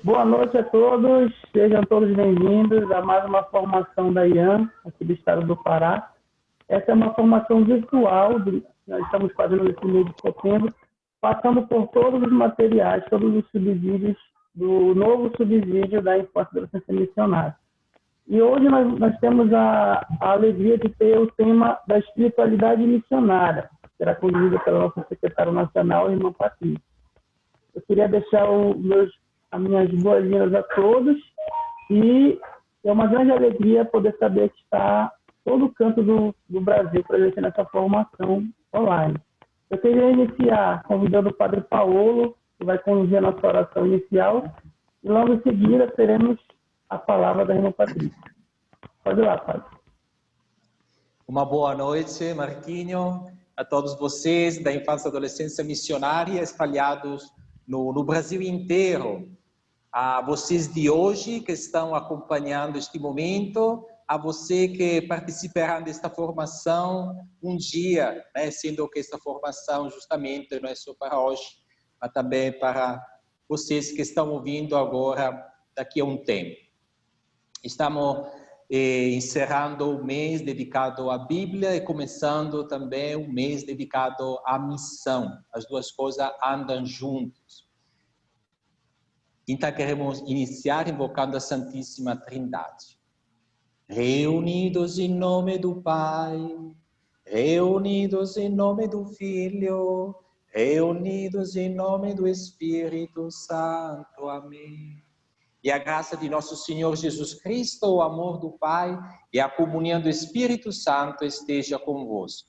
Boa noite a todos, sejam todos bem-vindos a mais uma formação da IAM, aqui do estado do Pará. Essa é uma formação virtual, nós estamos fazendo nesse mês de setembro, passando por todos os materiais, todos os subsídios do novo subsídio da infância e adolescência missionária. E hoje nós temos a alegria de ter o tema da espiritualidade missionária, que será conduzido pela nossa secretária nacional, irmã Patrícia. Eu queria deixar as minhas boas-vindas a todos e é uma grande alegria poder saber que está todo o canto do Brasil presente nessa formação online. Eu queria iniciar convidando o Padre Paulo, que vai conduzir a nossa oração inicial, e logo em seguida teremos a palavra da irmã Patrícia. Pode ir lá, Padre. Uma boa noite, Marquinho, a todos vocês da Infância e Adolescência Missionária espalhados no Brasil inteiro, a vocês de hoje que estão acompanhando este momento, a você que participará desta formação um dia, né, sendo que esta formação justamente não é só para hoje, mas também para vocês que estão ouvindo agora daqui a um tempo. Estamos encerrando o mês dedicado à Bíblia e começando também o mês dedicado à missão. As duas coisas andam juntos. Então queremos iniciar invocando a Santíssima Trindade. Reunidos em nome do Pai, reunidos em nome do Filho, reunidos em nome do Espírito Santo. Amém. E a graça de nosso Senhor Jesus Cristo, o amor do Pai e a comunhão do Espírito Santo esteja convosco.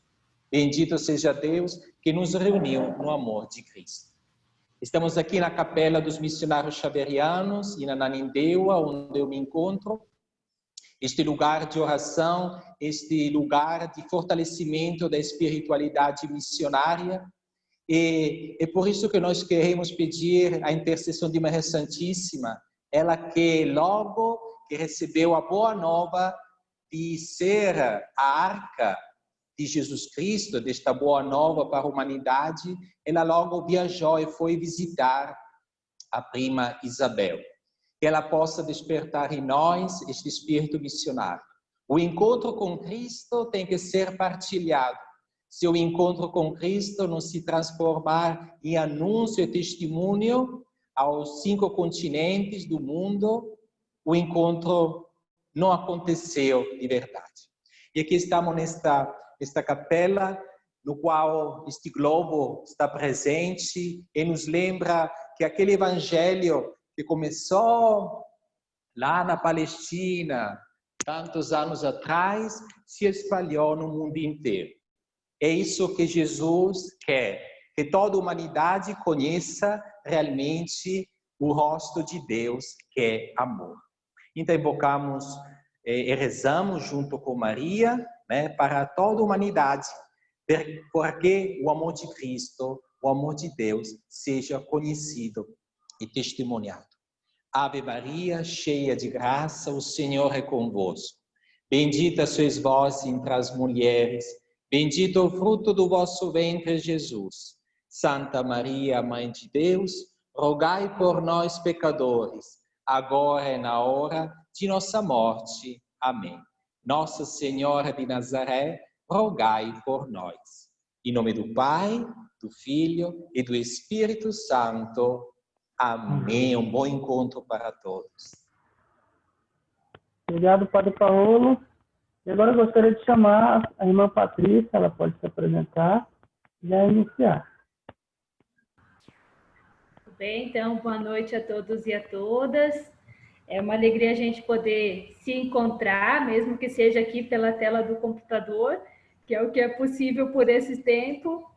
Bendito seja Deus que nos reuniu no amor de Cristo. Estamos aqui na Capela dos Missionários Xaverianos, em Ananindeua, onde eu me encontro. Este lugar de oração, este lugar de fortalecimento da espiritualidade missionária. E é por isso que nós queremos pedir a intercessão de Maria Santíssima, ela que logo que recebeu a boa nova de ser a arca de Jesus Cristo, desta boa nova para a humanidade, ela logo viajou e foi visitar a prima Isabel. Que ela possa despertar em nós este espírito missionário. O encontro com Cristo tem que ser partilhado. Se o encontro com Cristo não se transformar em anúncio e testemunho aos 5 continentes do mundo, o encontro não aconteceu de verdade. E aqui estamos nesta capela, no qual este globo está presente e nos lembra que aquele evangelho que começou lá na Palestina, tantos anos atrás, se espalhou no mundo inteiro. É isso que Jesus quer, que toda a humanidade conheça realmente o rosto de Deus, que é amor. Então, invocamos e rezamos junto com Maria, né, para toda a humanidade, para que o amor de Cristo, o amor de Deus, seja conhecido e testemunhado. Ave Maria, cheia de graça, o Senhor é convosco. Bendita sois vós entre as mulheres, bendito o fruto do vosso ventre, Jesus. Santa Maria, Mãe de Deus, rogai por nós, pecadores, agora e na hora de nossa morte. Amém. Nossa Senhora de Nazaré, rogai por nós. Em nome do Pai, do Filho e do Espírito Santo. Amém. Um bom encontro para todos. Obrigado, Padre Paulo. E agora eu gostaria de chamar a irmã Patrícia, ela pode se apresentar e já iniciar. Tudo bem, então, boa noite a todos e a todas. É uma alegria a gente poder se encontrar, mesmo que seja aqui pela tela do computador, que é o que é possível por esse tempo.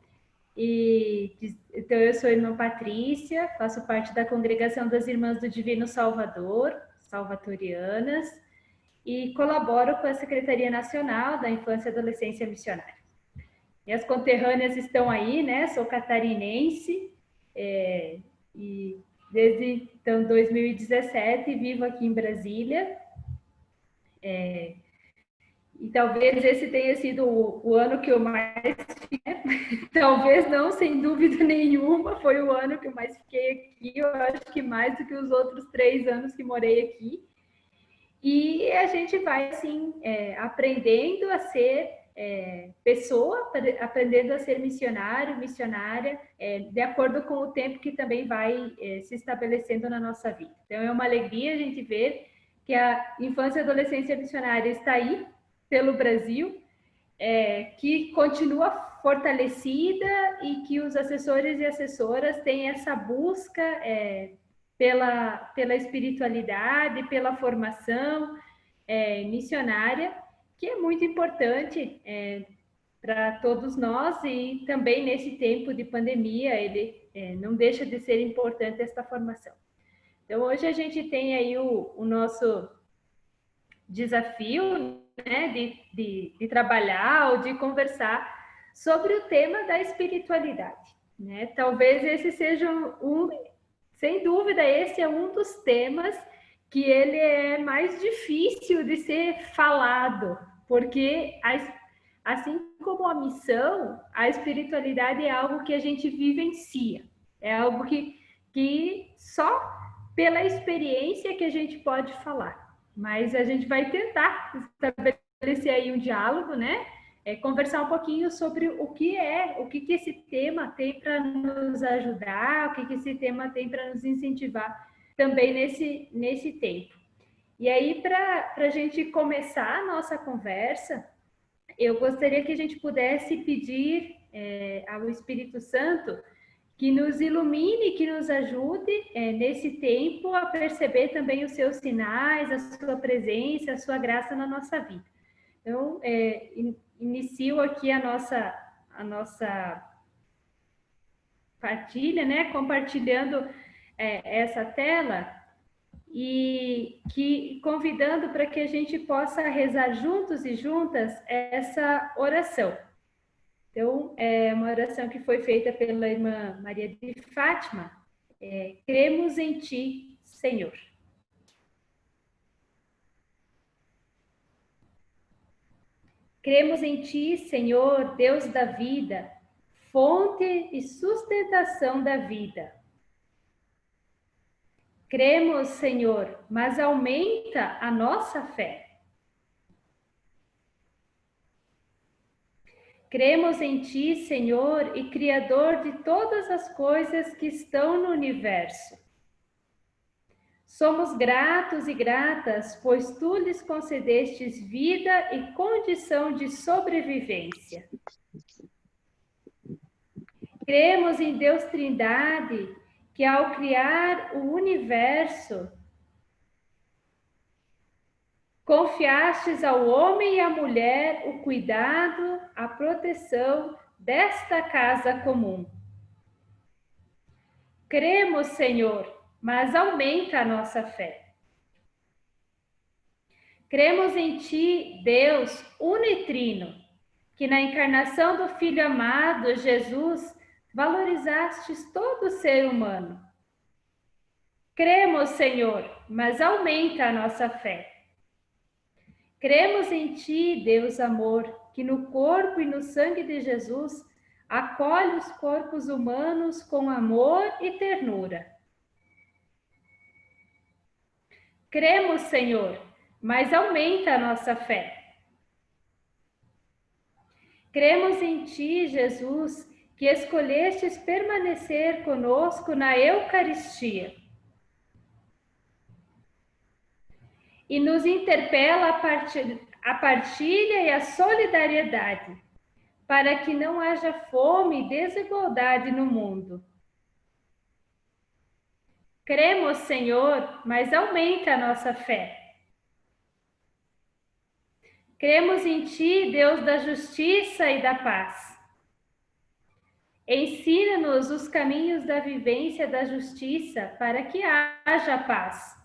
Então, eu sou a irmã Patrícia, faço parte da Congregação das Irmãs do Divino Salvador, salvatorianas, e colaboro com a Secretaria Nacional da Infância e Adolescência Missionária. Minhas conterrâneas estão aí, né? Sou catarinense, e desde então 2017 vivo aqui em Brasília, E talvez esse tenha sido o ano que eu mais fiquei, talvez não, sem dúvida nenhuma, foi o ano que eu mais fiquei aqui, eu acho que mais do que os outros 3 anos que morei aqui. E a gente vai, assim, aprendendo a ser pessoa, aprendendo a ser missionário, missionária, de acordo com o tempo que também vai se estabelecendo na nossa vida. Então, é uma alegria a gente ver que a infância e adolescência missionária está aí, pelo Brasil, que continua fortalecida e que os assessores e assessoras têm essa busca pela espiritualidade, pela formação missionária, que é muito importante para todos nós, e também nesse tempo de pandemia, ele não deixa de ser importante esta formação. Então, hoje a gente tem aí o nosso desafio, né, de trabalhar ou de conversar sobre o tema da espiritualidade, né? Talvez esse seja sem dúvida, esse é um dos temas que ele é mais difícil de ser falado, porque assim como a missão, a espiritualidade é algo que a gente vivencia, é algo que só pela experiência que a gente pode falar. Mas a gente vai tentar estabelecer aí um diálogo, né? Conversar um pouquinho sobre o que esse tema tem para nos ajudar, o que esse tema tem para nos incentivar também nesse tempo. E aí, para a gente começar a nossa conversa, eu gostaria que a gente pudesse pedir ao Espírito Santo que nos ilumine, que nos ajude nesse tempo a perceber também os seus sinais, a sua presença, a sua graça na nossa vida. Então, inicio aqui a nossa partilha, né? Compartilhando essa tela e convidando para que a gente possa rezar juntos e juntas essa oração. Então, é uma oração que foi feita pela irmã Maria de Fátima. Cremos em Ti, Senhor. Cremos em Ti, Senhor, Deus da vida, fonte e sustentação da vida. Cremos, Senhor, mas aumenta a nossa fé. Cremos em Ti, Senhor, e Criador de todas as coisas que estão no universo. Somos gratos e gratas, pois Tu lhes concedestes vida e condição de sobrevivência. Cremos em Deus Trindade, que ao criar o universo, confiastes ao homem e à mulher o cuidado, a proteção desta casa comum. Cremos, Senhor, mas aumenta a nossa fé. Cremos em Ti, Deus unitrino, que na encarnação do Filho amado, Jesus, valorizastes todo ser humano. Cremos, Senhor, mas aumenta a nossa fé. Cremos em Ti, Deus amor, que no corpo e no sangue de Jesus acolhe os corpos humanos com amor e ternura. Cremos, Senhor, mas aumenta a nossa fé. Cremos em Ti, Jesus, que escolhestes permanecer conosco na Eucaristia. E nos interpela a partilha e a solidariedade, para que não haja fome e desigualdade no mundo. Cremos, Senhor, mas aumenta a nossa fé. Cremos em Ti, Deus da justiça e da paz. Ensina-nos os caminhos da vivência da justiça para que haja paz.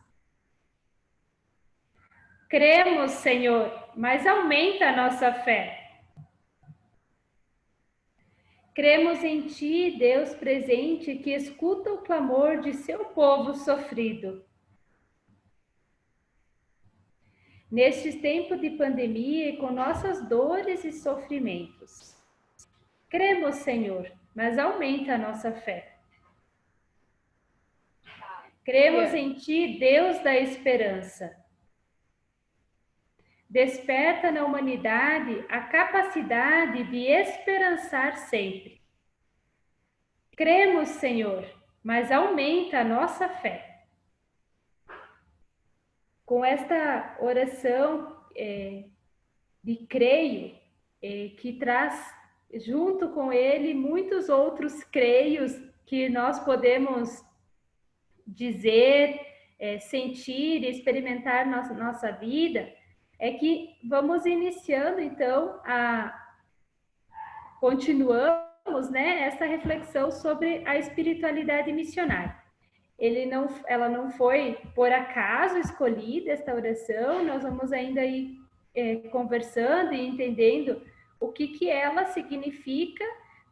Cremos, Senhor, mas aumenta a nossa fé. Cremos em Ti, Deus presente, que escuta o clamor de seu povo sofrido. nestes tempos de pandemia e com nossas dores e sofrimentos. Cremos, Senhor, mas aumenta a nossa fé. Cremos em Ti, Deus da esperança. Desperta na humanidade a capacidade de esperançar sempre. Cremos, Senhor, mas aumenta a nossa fé. Com esta oração de creio, que traz junto com ele muitos outros creios que nós podemos dizer, sentir e experimentar nossa vida, é que vamos iniciando, então, continuamos, né, essa reflexão sobre a espiritualidade missionária. Ela não foi por acaso escolhida, esta oração, nós vamos ainda ir conversando e entendendo o que ela significa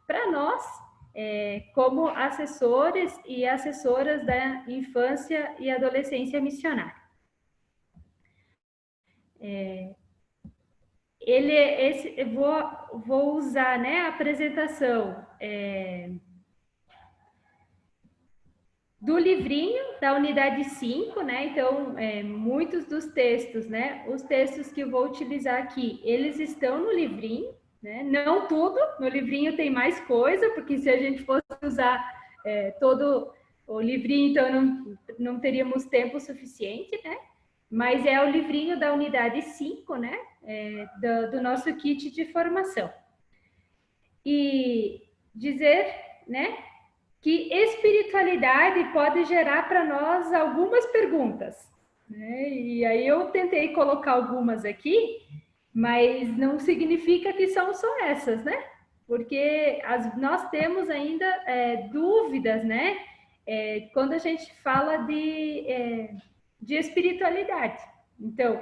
para nós, como assessores e assessoras da infância e adolescência missionária. Vou usar, né, a apresentação do livrinho da unidade 5, né? Então, muitos dos textos, né? Os textos que eu vou utilizar aqui, eles estão no livrinho, né? Não tudo, no livrinho tem mais coisa, porque se a gente fosse usar todo o livrinho, então não teríamos tempo suficiente, né? Mas é o livrinho da unidade 5, né? Do nosso kit de formação. E dizer, né, que espiritualidade pode gerar para nós algumas perguntas, né? E aí eu tentei colocar algumas aqui, mas não significa que são só essas, né? Porque nós temos ainda dúvidas, né? Quando a gente fala de espiritualidade. Então,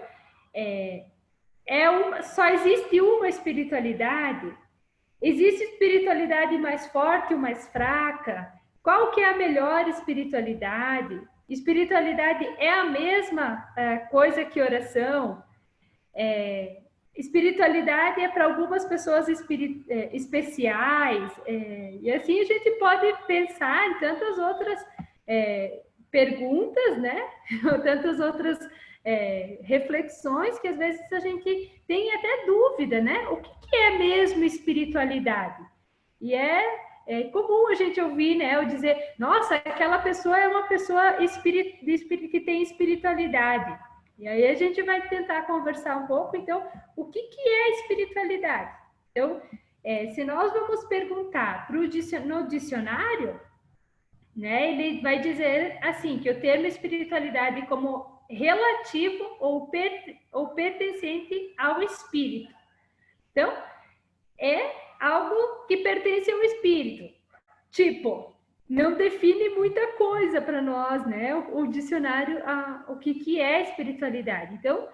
só existe uma espiritualidade? Existe espiritualidade mais forte ou mais fraca? Qual que é a melhor espiritualidade? Espiritualidade é a mesma coisa que oração? Espiritualidade é para algumas pessoas especiais? E assim a gente pode pensar em tantas outras perguntas, né? Ou tantas outras reflexões que às vezes a gente tem até dúvida, né? O que é mesmo espiritualidade? E é comum a gente ouvir, né? Ou dizer, nossa, aquela pessoa é uma pessoa que tem espiritualidade. E aí a gente vai tentar conversar um pouco, então, o que é espiritualidade? Então, se nós vamos perguntar no dicionário, né, ele vai dizer assim, que o termo espiritualidade como relativo ou pertencente ao espírito. Então, é algo que pertence ao espírito. Tipo, não define muita coisa para nós, né? O dicionário, o que é espiritualidade. Então,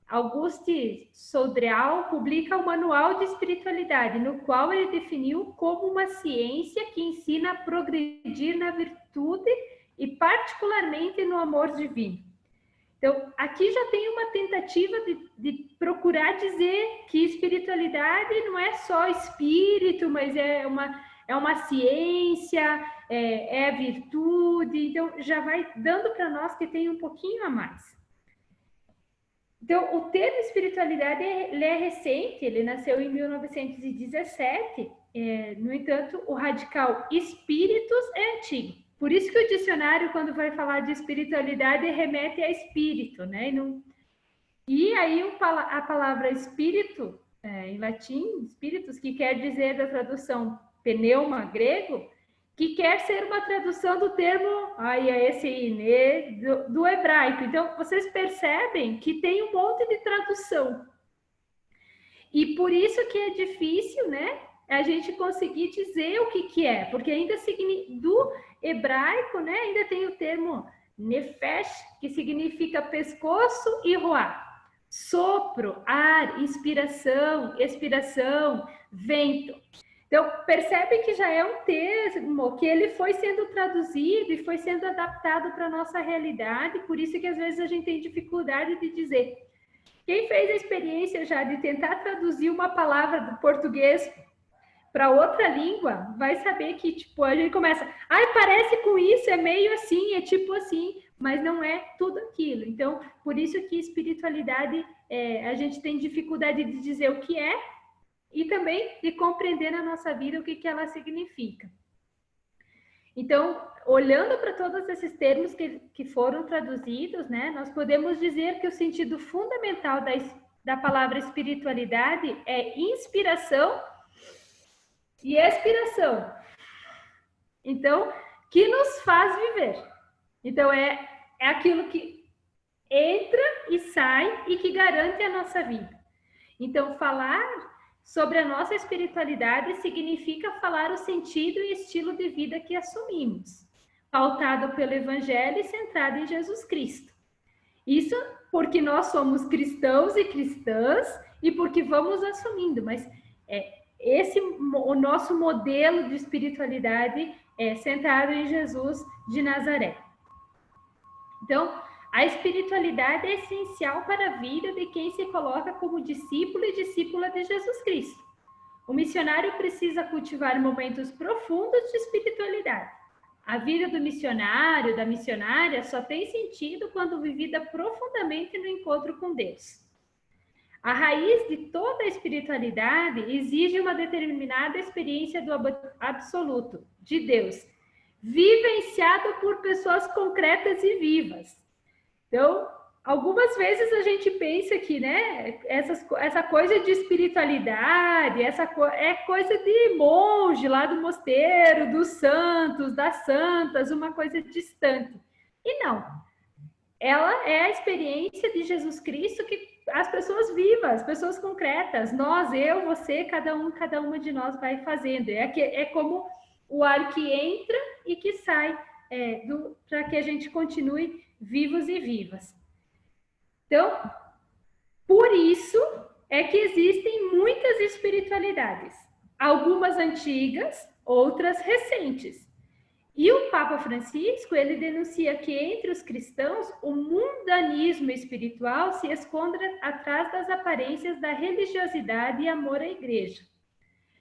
Auguste Soudrial publica o Manual de Espiritualidade, no qual ele definiu como uma ciência que ensina a progredir na virtude e particularmente no amor divino. Então, aqui já tem uma tentativa de procurar dizer que espiritualidade não é só espírito, mas é uma ciência, é virtude. Então, já vai dando para nós que tem um pouquinho a mais. Então, o termo espiritualidade ele é recente, ele nasceu em 1917, no entanto, o radical espíritos é antigo. Por isso que o dicionário, quando vai falar de espiritualidade, remete a espírito, né? E aí a palavra espírito, em latim, espíritos, que quer dizer da tradução pneuma grego, que quer ser uma tradução do termo do hebraico. Então, vocês percebem que tem um monte de tradução. E por isso que é difícil, né, a gente conseguir dizer o que é, porque ainda do hebraico, né, ainda tem o termo nefesh, que significa pescoço e ruá. Sopro, ar, inspiração, expiração, vento. Então, percebe que já é um termo que ele foi sendo traduzido e foi sendo adaptado para a nossa realidade, por isso que às vezes a gente tem dificuldade de dizer. Quem fez a experiência já de tentar traduzir uma palavra do português para outra língua, vai saber que, tipo, a gente começa, parece com isso, é meio assim, é tipo assim, mas não é tudo aquilo. Então, por isso que espiritualidade, a gente tem dificuldade de dizer o que é e também de compreender na nossa vida o que ela significa. Então, olhando para todos esses termos que foram traduzidos, né, nós podemos dizer que o sentido fundamental da palavra espiritualidade é inspiração e expiração. Então, que nos faz viver. Então, é aquilo que entra e sai e que garante a nossa vida. Então, falar sobre a nossa espiritualidade significa falar o sentido e estilo de vida que assumimos, pautado pelo Evangelho e centrado em Jesus Cristo. Isso porque nós somos cristãos e cristãs e porque vamos assumindo, mas o nosso modelo de espiritualidade é centrado em Jesus de Nazaré. Então, a espiritualidade é essencial para a vida de quem se coloca como discípulo e discípula de Jesus Cristo. O missionário precisa cultivar momentos profundos de espiritualidade. A vida do missionário, da missionária, só tem sentido quando vivida profundamente no encontro com Deus. A raiz de toda a espiritualidade exige uma determinada experiência do absoluto, de Deus, vivenciado por pessoas concretas e vivas. Então, algumas vezes a gente pensa que, né, essa coisa de espiritualidade, é coisa de monge lá do mosteiro, dos santos, das santas, uma coisa distante. E não. Ela é a experiência de Jesus Cristo que as pessoas vivas, as pessoas concretas, nós, eu, você, cada uma de nós vai fazendo. É como o ar que entra e que sai, para que a gente continue vivos e vivas. Então, por isso é que existem muitas espiritualidades, algumas antigas, outras recentes. E o Papa Francisco, ele denuncia que entre os cristãos, o mundanismo espiritual se esconde atrás das aparências da religiosidade e amor à igreja.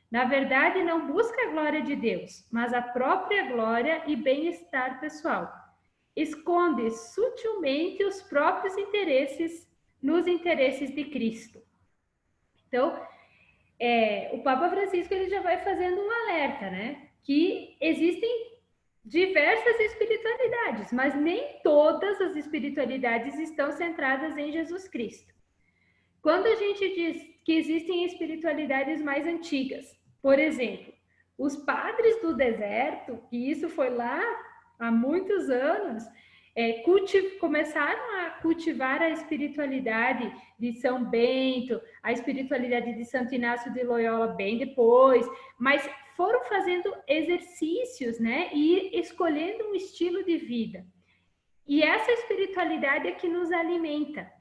Na verdade, não busca a glória de Deus, mas a própria glória e bem-estar pessoal. Esconde sutilmente os próprios interesses nos interesses de Cristo. Então, o Papa Francisco ele já vai fazendo um alerta, né? Que existem diversas espiritualidades, mas nem todas as espiritualidades estão centradas em Jesus Cristo. Quando a gente diz que existem espiritualidades mais antigas, por exemplo, os padres do deserto, e isso foi lá há muitos anos, começaram a cultivar a espiritualidade de São Bento, a espiritualidade de Santo Inácio de Loyola bem depois, mas foram fazendo exercícios, né, e escolhendo um estilo de vida. E essa espiritualidade é que nos alimenta.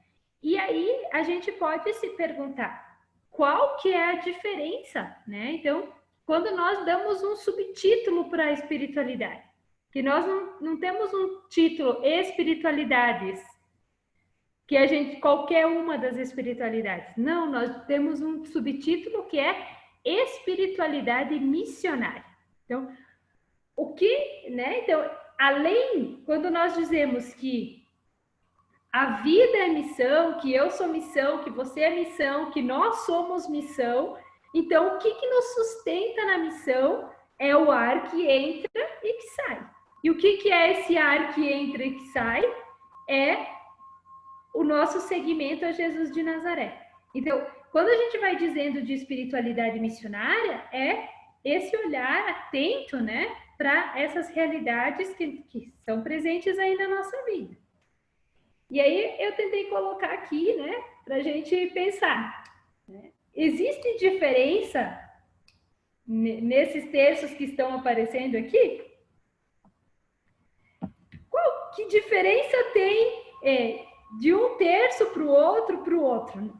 E aí a gente pode se perguntar, qual que é a diferença, né? Então, quando nós damos um subtítulo para a espiritualidade, que nós não temos um título espiritualidades, que a gente, qualquer uma das espiritualidades. Não, nós temos um subtítulo que é espiritualidade missionária. Então, Então, além, quando nós dizemos que a vida é missão, que eu sou missão, que você é missão, que nós somos missão, então o que nos sustenta na missão é o ar que entra e que sai. E o que é esse ar que entra e que sai? É o nosso seguimento a Jesus de Nazaré. Então, quando a gente vai dizendo de espiritualidade missionária, é esse olhar atento, né, para essas realidades que são presentes aí na nossa vida. E aí eu tentei colocar aqui, né, para a gente pensar, né? Existe diferença nesses textos que estão aparecendo aqui? Que diferença tem de um terço para o outro?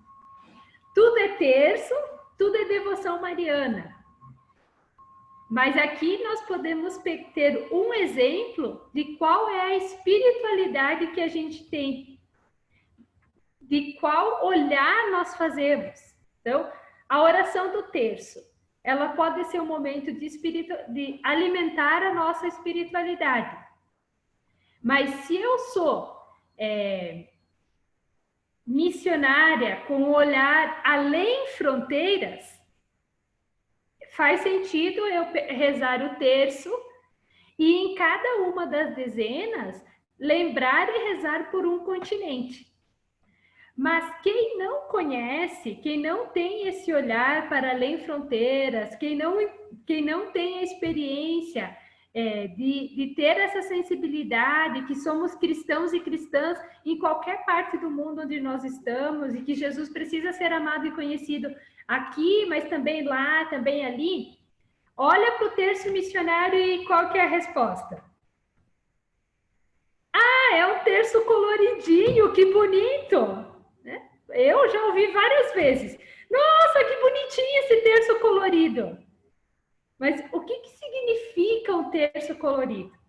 Tudo é terço, tudo é devoção mariana. Mas aqui nós podemos ter um exemplo de qual é a espiritualidade que a gente tem, de qual olhar nós fazemos. Então, a oração do terço, ela pode ser um momento de alimentar a nossa espiritualidade. Mas se eu sou missionária com um olhar além fronteiras, faz sentido eu rezar o terço e em cada uma das dezenas lembrar e rezar por um continente. Mas quem não conhece, quem não tem esse olhar para além fronteiras, quem não tem a experiência de ter essa sensibilidade, que somos cristãos e cristãs em qualquer parte do mundo onde nós estamos e que Jesus precisa ser amado e conhecido aqui, mas também lá, também ali, olha para o terço missionário e qual que é a resposta? Ah, é um terço coloridinho, que bonito! Eu já ouvi várias vezes. Nossa, que bonitinho esse terço colorido! Mas o que significa um terço colorido?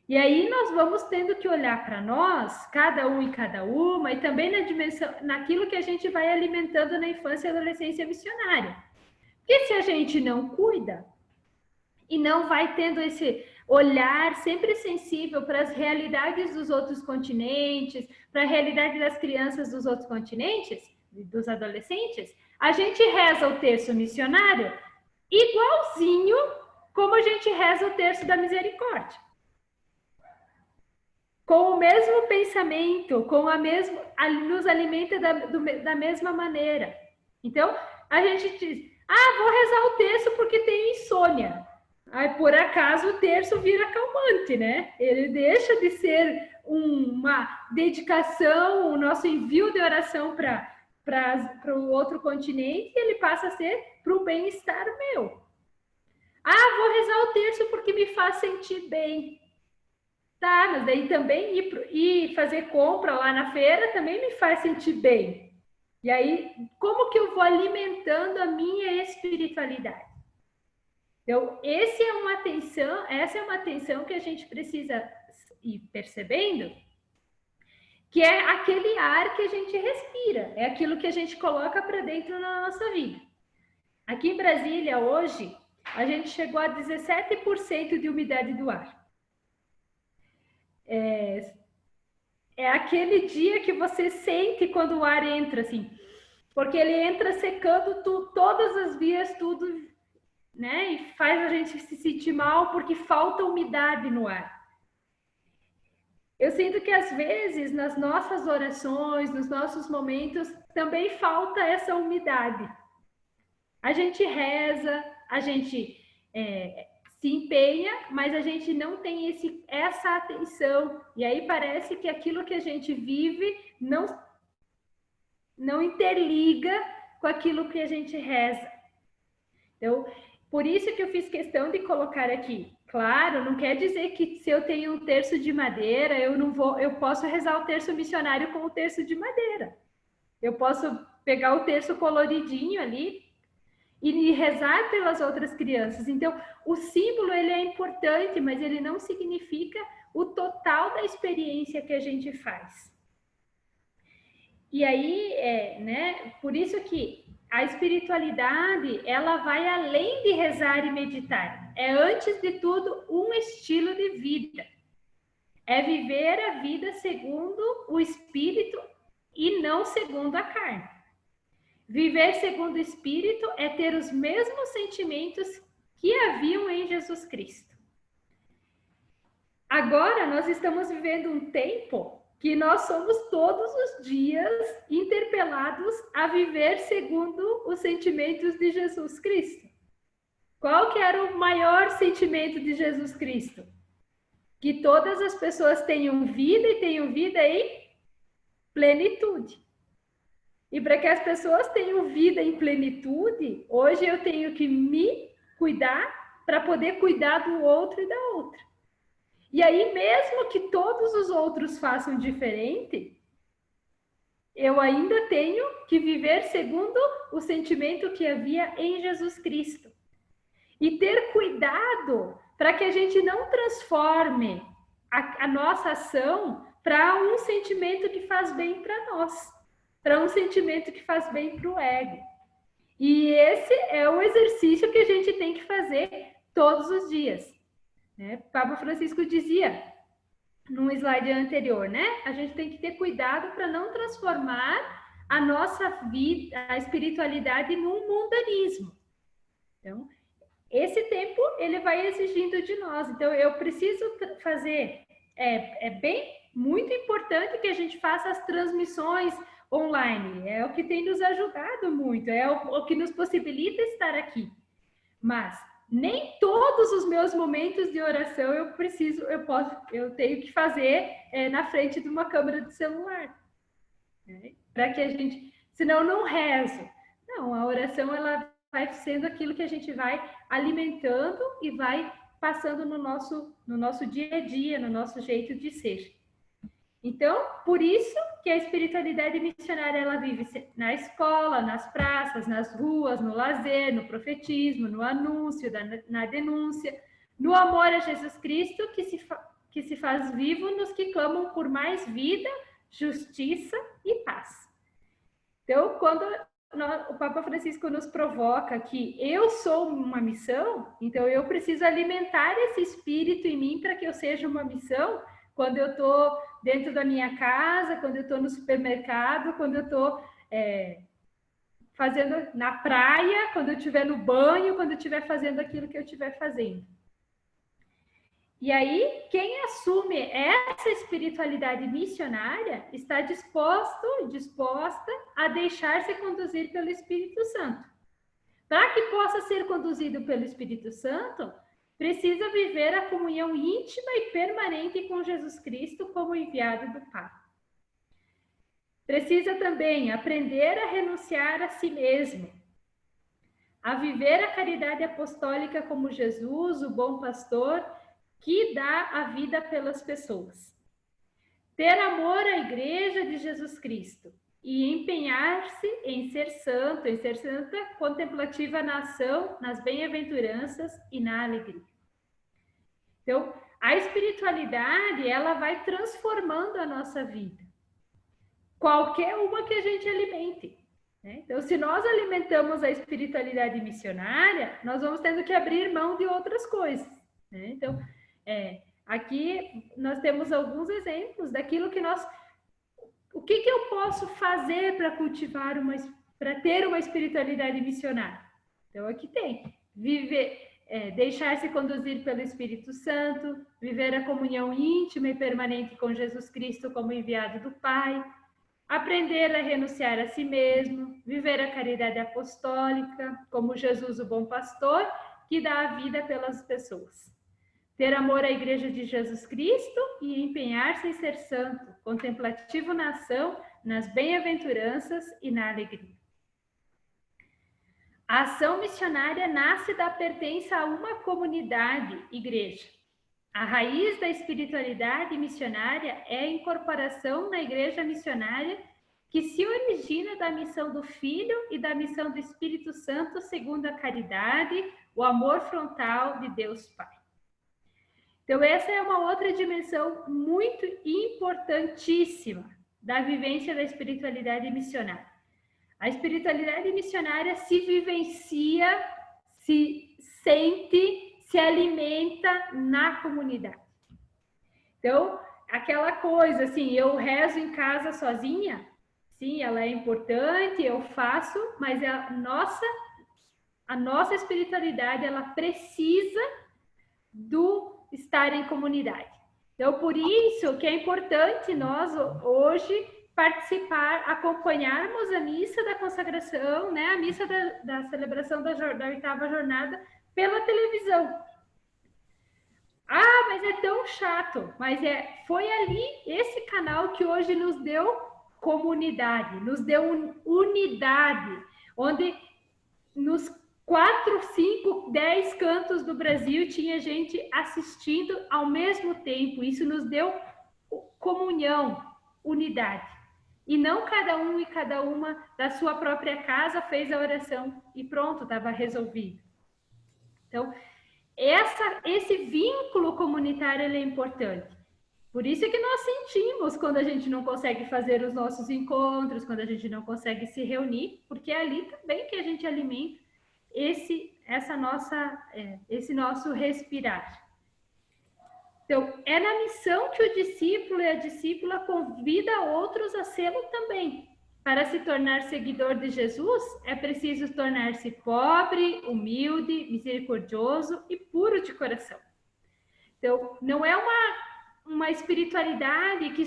E aí nós vamos tendo que olhar para nós, cada um e cada uma, e também na dimensão, naquilo que a gente vai alimentando na infância e adolescência missionária. Porque se a gente não cuida e não vai tendo esse olhar sempre sensível para as realidades dos outros continentes, para a realidade das crianças dos outros continentes, dos adolescentes, a gente reza o terço missionário igualzinho como a gente reza o terço da misericórdia. Com o mesmo pensamento, nos alimenta da mesma maneira. Então, a gente diz, vou rezar o terço porque tenho insônia. Aí, por acaso, o terço vira calmante, né? Ele deixa de ser uma dedicação, o nosso envio de oração para o outro continente, e ele passa a ser para o bem-estar meu. Vou rezar o terço porque me faz sentir bem. Tá, mas daí também ir fazer compra lá na feira também me faz sentir bem. E aí, como que eu vou alimentando a minha espiritualidade? Então, essa é uma atenção que a gente precisa ir percebendo, que é aquele ar que a gente respira, é aquilo que a gente coloca para dentro na nossa vida. Aqui em Brasília, hoje, a gente chegou a 17% de umidade do ar. É aquele dia que você sente quando o ar entra, assim, porque ele entra secando todas as vias, tudo, né? E faz a gente se sentir mal porque falta umidade no ar. Eu sinto que às vezes nas nossas orações, nos nossos momentos, também falta essa umidade. A gente reza, a gente se empenha, mas a gente não tem essa atenção. E aí parece que aquilo que a gente vive não interliga com aquilo que a gente reza. Então, por isso que eu fiz questão de colocar aqui. Claro, não quer dizer que se eu tenho um terço de madeira, eu posso rezar o terço missionário com o terço de madeira. Eu posso pegar o terço coloridinho ali e rezar pelas outras crianças. Então, o símbolo ele é importante, mas ele não significa o total da experiência que a gente faz. E aí, por isso que a espiritualidade, ela vai além de rezar e meditar. É, antes de tudo, um estilo de vida. É viver a vida segundo o Espírito e não segundo a carne. Viver segundo o Espírito é ter os mesmos sentimentos que haviam em Jesus Cristo. Agora, nós estamos vivendo um tempo que nós somos todos os dias interpelados a viver segundo os sentimentos de Jesus Cristo. Qual que era o maior sentimento de Jesus Cristo? Que todas as pessoas tenham vida e tenham vida em plenitude. E para que as pessoas tenham vida em plenitude, hoje eu tenho que me cuidar para poder cuidar do outro e da outra. E aí, mesmo que todos os outros façam diferente, eu ainda tenho que viver segundo o sentimento que havia em Jesus Cristo. E ter cuidado para que a gente não transforme a nossa ação para um sentimento que faz bem para nós, para um sentimento que faz bem para o ego. E esse é o exercício que a gente tem que fazer todos os dias. Né? Papa Francisco dizia, num slide anterior, né? A gente tem que ter cuidado para não transformar a nossa vida, a espiritualidade, num mundanismo. Então, esse tempo, ele vai exigindo de nós. Então, eu preciso fazer... muito importante que a gente faça as transmissões online. É o que tem nos ajudado muito. É o que nos possibilita estar aqui. Mas nem todos os meus momentos de oração eu tenho que fazer na frente de uma câmera de celular. Né? Para que a gente... Senão, não rezo. Não, a oração, ela vai sendo aquilo que a gente vai alimentando e vai passando no nosso dia a dia, no nosso jeito de ser. Então, por isso que a espiritualidade missionária, ela vive na escola, nas praças, nas ruas, no lazer, no profetismo, no anúncio, na denúncia, no amor a Jesus Cristo, que se faz vivo nos que clamam por mais vida, justiça e paz. Então, quando o Papa Francisco nos provoca que eu sou uma missão, então eu preciso alimentar esse espírito em mim para que eu seja uma missão quando eu estou dentro da minha casa, quando eu estou no supermercado, quando eu estou fazendo na praia, quando eu estiver no banho, quando eu estiver fazendo aquilo que eu estiver fazendo. E aí, quem assume essa espiritualidade missionária está disposta a deixar-se conduzir pelo Espírito Santo. Para que possa ser conduzido pelo Espírito Santo, precisa viver a comunhão íntima e permanente com Jesus Cristo como enviado do Pai. Precisa também aprender a renunciar a si mesmo, a viver a caridade apostólica como Jesus, o bom pastor, que dá a vida pelas pessoas. Ter amor à Igreja de Jesus Cristo e empenhar-se em ser santo, em ser santa, contemplativa na ação, nas bem-aventuranças e na alegria. Então, a espiritualidade, ela vai transformando a nossa vida. Qualquer uma que a gente alimente. Né? Então, se nós alimentamos a espiritualidade missionária, nós vamos tendo que abrir mão de outras coisas. Né? Então, aqui nós temos alguns exemplos daquilo que nós... O que eu posso fazer para cultivar para ter uma espiritualidade missionária? Então, aqui tem. Deixar-se conduzir pelo Espírito Santo, viver a comunhão íntima e permanente com Jesus Cristo como enviado do Pai, aprender a renunciar a si mesmo, viver a caridade apostólica, como Jesus, o bom pastor, que dá a vida pelas pessoas. Ter amor à Igreja de Jesus Cristo e empenhar-se em ser santo, contemplativo na ação, nas bem-aventuranças e na alegria. A ação missionária nasce da pertença a uma comunidade, igreja. A raiz da espiritualidade missionária é a incorporação na igreja missionária que se origina da missão do Filho e da missão do Espírito Santo segundo a caridade, o amor frontal de Deus Pai. Então, essa é uma outra dimensão muito importantíssima da vivência da espiritualidade missionária. A espiritualidade missionária se vivencia, se sente, se alimenta na comunidade. Então, aquela coisa assim, eu rezo em casa sozinha, sim, ela é importante, eu faço, mas a nossa espiritualidade, ela precisa do estar em comunidade. Então, por isso que é importante nós hoje participar, acompanharmos a missa da consagração, né, a missa da celebração da 8ª jornada pela televisão. Ah, mas é tão chato. Mas foi ali, esse canal que hoje nos deu comunidade, nos deu unidade, onde nos 4, 5, 10 cantos do Brasil tinha gente assistindo ao mesmo tempo. Isso nos deu comunhão, unidade. E não cada um e cada uma da sua própria casa fez a oração e pronto, estava resolvido. Então, esse vínculo comunitário ele é importante. Por isso é que nós sentimos quando a gente não consegue fazer os nossos encontros, quando a gente não consegue se reunir, porque é ali também que a gente alimenta esse nosso respirar. Então, é na missão que o discípulo e a discípula convida outros a sê-lo também. Para se tornar seguidor de Jesus, é preciso tornar-se pobre, humilde, misericordioso e puro de coração. Então, não é uma espiritualidade que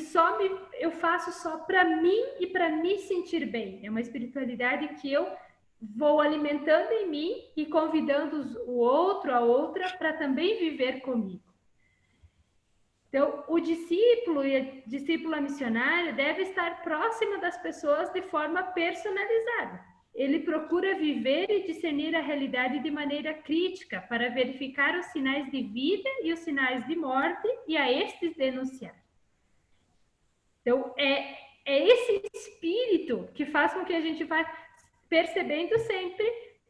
eu faço só para mim e para me sentir bem. É uma espiritualidade que eu vou alimentando em mim e convidando o outro, a outra, para também viver comigo. Então, o discípulo e a discípula missionária deve estar próxima das pessoas de forma personalizada. Ele procura viver e discernir a realidade de maneira crítica para verificar os sinais de vida e os sinais de morte e a estes denunciar. Então, é esse espírito que faz com que a gente vá percebendo sempre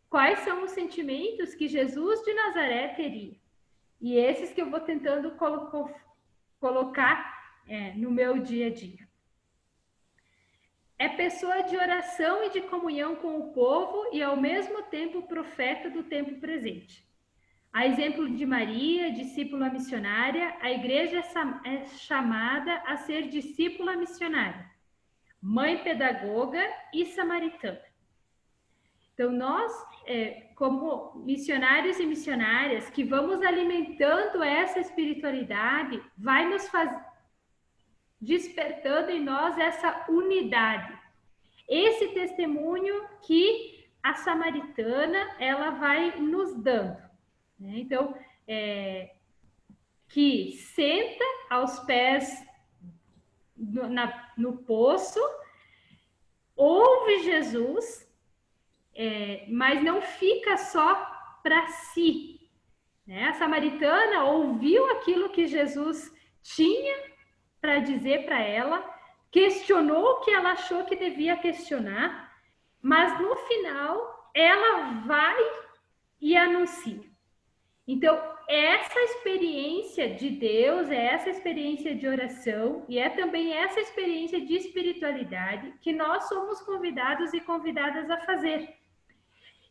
quais são os sentimentos que Jesus de Nazaré teria. E esses que eu vou tentando colocar no meu dia a dia. É pessoa de oração e de comunhão com o povo e, ao mesmo tempo, profeta do tempo presente. A exemplo de Maria, discípula missionária, a igreja é chamada a ser discípula missionária, mãe pedagoga e samaritana. Então, nós, como missionários e missionárias, que vamos alimentando essa espiritualidade, vai nos despertando em nós essa unidade. Esse testemunho que a samaritana, ela vai nos dando. Né? Então, que senta aos pés no poço, ouve Jesus, mas não fica só para si. Né? A samaritana ouviu aquilo que Jesus tinha para dizer para ela, questionou o que ela achou que devia questionar, mas no final ela vai e anuncia. Então, essa experiência de Deus, essa experiência de oração e também essa experiência de espiritualidade que nós somos convidados e convidadas a fazer.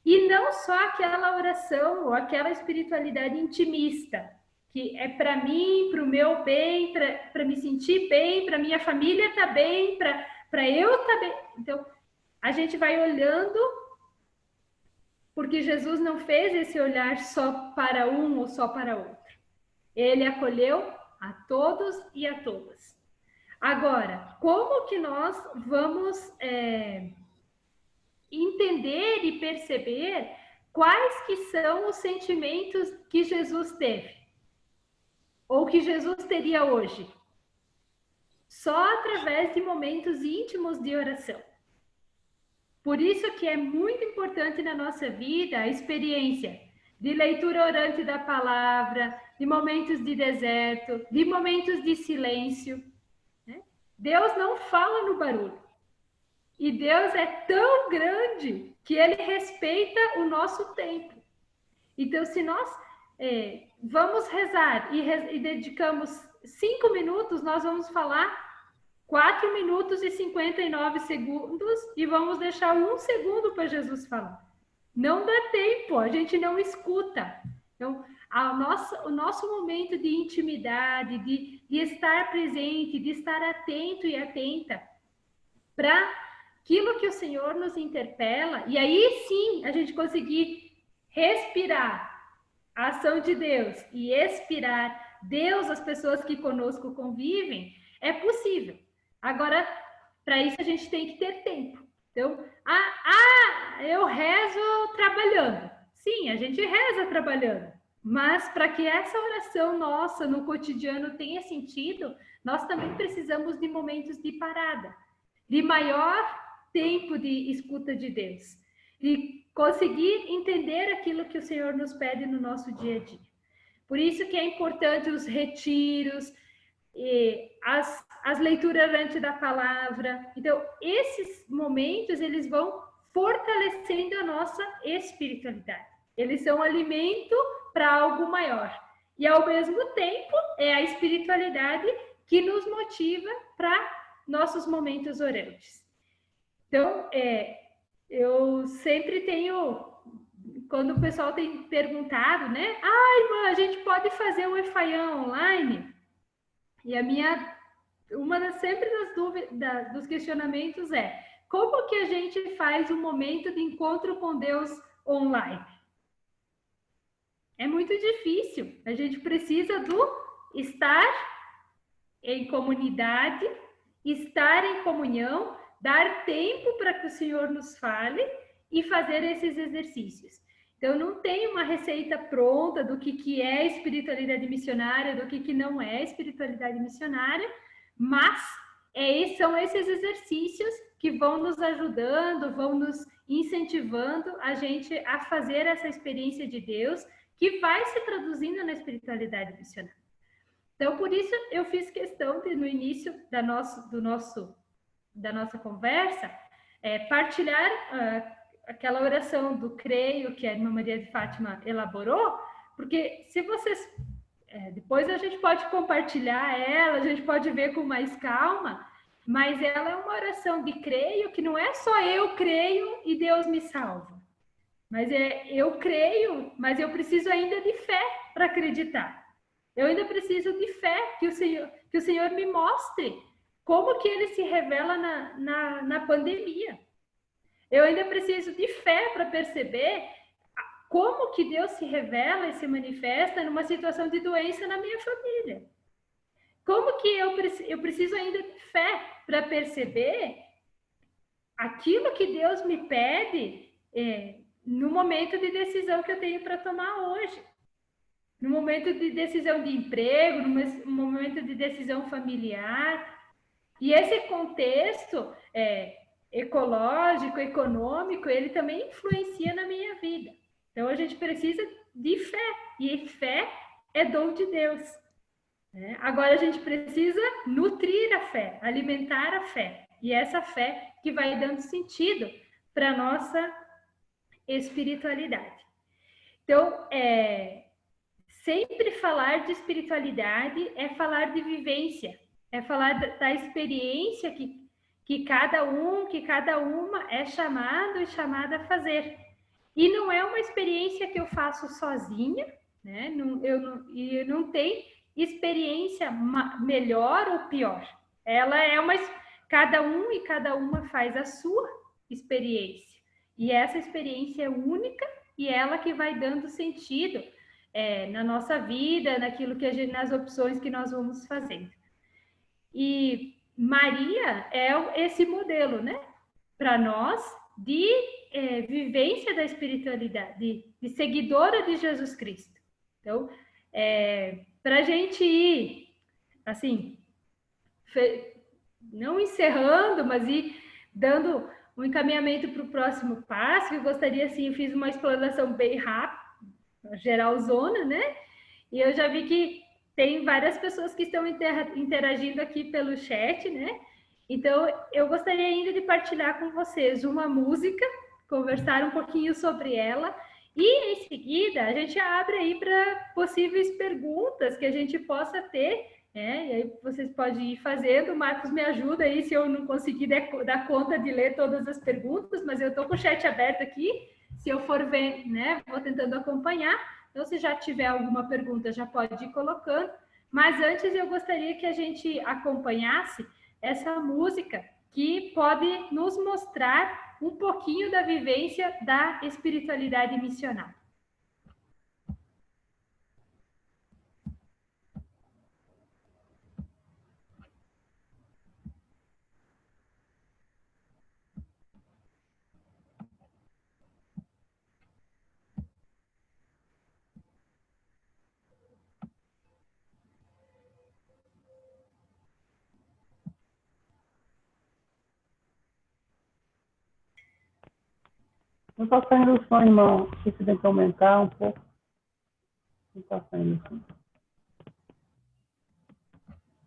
E não só aquela oração ou aquela espiritualidade intimista, que é para mim, para o meu bem, para me sentir bem, para minha família estar bem, para eu estar bem. Então, a gente vai olhando, porque Jesus não fez esse olhar só para um ou só para outro. Ele acolheu a todos e a todas. Agora, como que nós vamos entender e perceber quais que são os sentimentos que Jesus teve? Ou que Jesus teria hoje? Só através de momentos íntimos de oração. Por isso que é muito importante na nossa vida a experiência de leitura orante da palavra, de momentos de deserto, de momentos de silêncio. Né? Deus não fala no barulho. E Deus é tão grande que Ele respeita o nosso tempo. Então, se nós vamos rezar e dedicamos 5 minutos, nós vamos falar 4 minutos e 59 segundos e vamos deixar 1 segundo para Jesus falar. Não dá tempo, a gente não escuta. Então, o nosso momento de intimidade, de estar presente, de estar atento e atenta para aquilo que o Senhor nos interpela, e aí sim a gente conseguir respirar a ação de Deus e expirar Deus às pessoas que conosco convivem, é possível. Agora, para isso a gente tem que ter tempo. Então, eu rezo trabalhando. Sim, a gente reza trabalhando. Mas para que essa oração nossa no cotidiano tenha sentido, nós também precisamos de momentos de parada, de maior tempo de escuta de Deus, de conseguir entender aquilo que o Senhor nos pede no nosso dia a dia. Por isso que é importante os retiros, as leituras antes da palavra. Então, esses momentos, eles vão fortalecendo a nossa espiritualidade. Eles são alimento para algo maior. E, ao mesmo tempo, é a espiritualidade que nos motiva para nossos momentos orantes. Então, eu sempre tenho, quando o pessoal tem perguntado, né? Irmã, a gente pode fazer o EFAIAN online? E sempre das dúvidas, dos questionamentos é, como que a gente faz um momento de encontro com Deus online? É muito difícil. A gente precisa do estar em comunidade, estar em comunhão, dar tempo para que o Senhor nos fale e fazer esses exercícios. Então, não tem uma receita pronta do que é espiritualidade missionária, do que não é espiritualidade missionária, mas são esses exercícios que vão nos ajudando, vão nos incentivando a gente a fazer essa experiência de Deus, que vai se traduzindo na espiritualidade missionária. Então, por isso, eu fiz questão de, no início da nossa conversa, partilhar aquela oração do creio que a irmã Maria de Fátima elaborou, porque se vocês... depois a gente pode compartilhar ela, a gente pode ver com mais calma, mas ela é uma oração de creio que não é só eu creio e Deus me salva. Mas eu creio, mas eu preciso ainda de fé para acreditar. Eu ainda preciso de fé que o Senhor me mostre como que Ele se revela na pandemia. Eu ainda preciso de fé para perceber como que Deus se revela e se manifesta numa situação de doença na minha família. Como que eu preciso ainda de fé para perceber aquilo que Deus me pede no momento de decisão que eu tenho para tomar hoje. No momento de decisão de emprego, no momento de decisão familiar. E esse contexto ecológico, econômico, ele também influencia na minha vida. Então, a gente precisa de fé. E fé é dom de Deus. Né? Agora, a gente precisa nutrir a fé, alimentar a fé. E essa fé que vai dando sentido para a nossa espiritualidade. Então, sempre falar de espiritualidade é falar de vivência, é falar da experiência que cada uma é chamado e chamada a fazer. E não é uma experiência que eu faço sozinha, né? Não tem experiência melhor ou pior. Ela é cada um e cada uma faz a sua experiência. E essa experiência é única e ela que vai dando sentido na nossa vida, nas opções que nós vamos fazendo. E Maria é esse modelo, né? Para nós, de vivência da espiritualidade, de seguidora de Jesus Cristo. Então, para a gente ir, assim, não encerrando, mas ir dando um encaminhamento para o próximo passo, eu gostaria, assim, eu fiz uma explanação bem rápida, geralzona, né? E eu já vi que tem várias pessoas que estão interagindo aqui pelo chat, né? Então, eu gostaria ainda de partilhar com vocês uma música, conversar um pouquinho sobre ela, e em seguida a gente abre aí para possíveis perguntas que a gente possa ter, né? E aí vocês podem ir fazendo. O Marcos me ajuda aí se eu não conseguir dar conta de ler todas as perguntas, mas eu estou com o chat aberto aqui. Se eu for ver, né, vou tentando acompanhar. Então, se já tiver alguma pergunta, já pode ir colocando. Mas antes, eu gostaria que a gente acompanhasse essa música que pode nos mostrar um pouquinho da vivência da espiritualidade missionária. Não está saindo o som, irmão. Se você tem que aumentar um pouco. Não está saindo o som.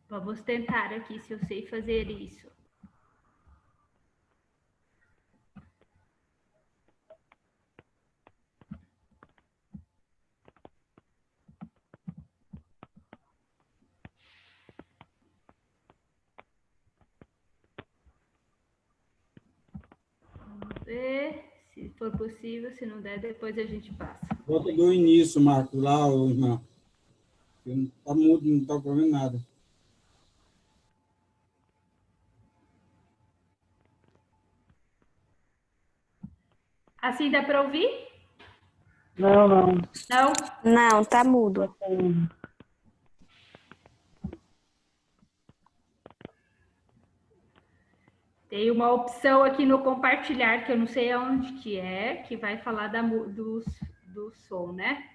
Vamos tentar aqui, se eu sei fazer isso. for possível, se não der, depois a gente passa. Volta do início, Marcos, lá, irmão. Não está mudo, não está ouvindo nada. Assim dá para ouvir? Não, não. Não? Não, tá mudo. Tem uma opção aqui no compartilhar, que eu não sei aonde que vai falar do som, né?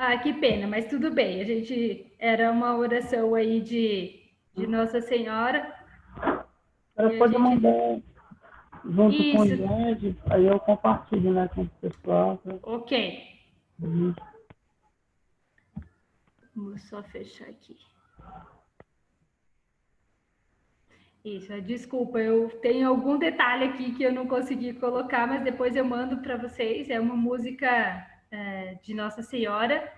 Ah, que pena, mas tudo bem. A gente era uma oração aí de Nossa Senhora. Ela pode mandar junto Isso. com o Ingrid, aí eu compartilho, né, com o pessoal. Ok. Vamos só fechar aqui. Isso, desculpa, eu tenho algum detalhe aqui que eu não consegui colocar, mas depois eu mando para vocês. É uma música de Nossa Senhora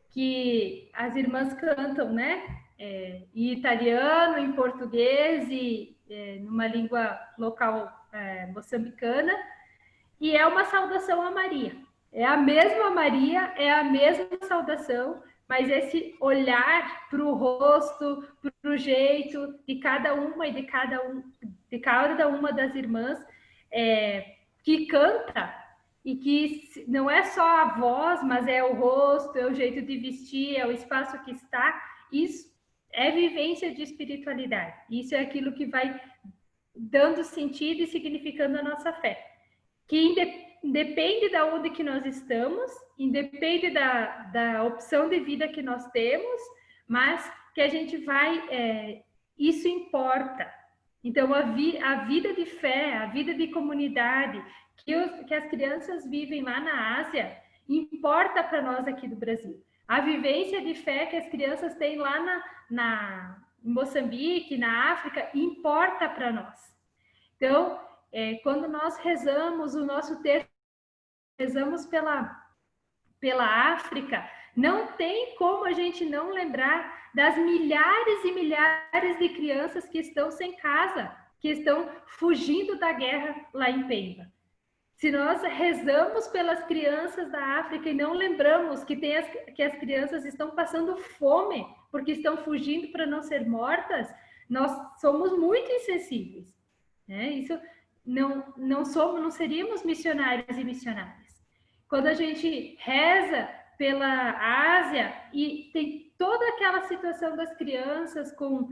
que as irmãs cantam, né? Em italiano, em português e numa língua local moçambicana. E é uma saudação a Maria. É a mesma Maria, é a mesma saudação, mas esse olhar para o rosto, para o jeito de cada uma e de cada uma das irmãs que canta, e que não é só a voz, mas é o rosto, é o jeito de vestir, é o espaço que está. Isso é vivência de espiritualidade. Isso é aquilo que vai dando sentido e significando a nossa fé. Que independe de onde que nós estamos, independe da opção de vida que nós temos, mas que a gente vai... isso importa. Então, a vida de fé, a vida de comunidade que as crianças vivem lá na Ásia, importa para nós aqui do Brasil. A vivência de fé que as crianças têm lá em Moçambique, na África, importa para nós. Então, quando nós rezamos o nosso texto, rezamos pela África, não tem como a gente não lembrar das milhares e milhares de crianças que estão sem casa, que estão fugindo da guerra lá em Pemba. Se nós rezamos pelas crianças da África e não lembramos que as crianças estão passando fome porque estão fugindo para não ser mortas, nós somos muito insensíveis, né? Isso não seríamos missionários e missionárias. Quando a gente reza pela Ásia e tem toda aquela situação das crianças com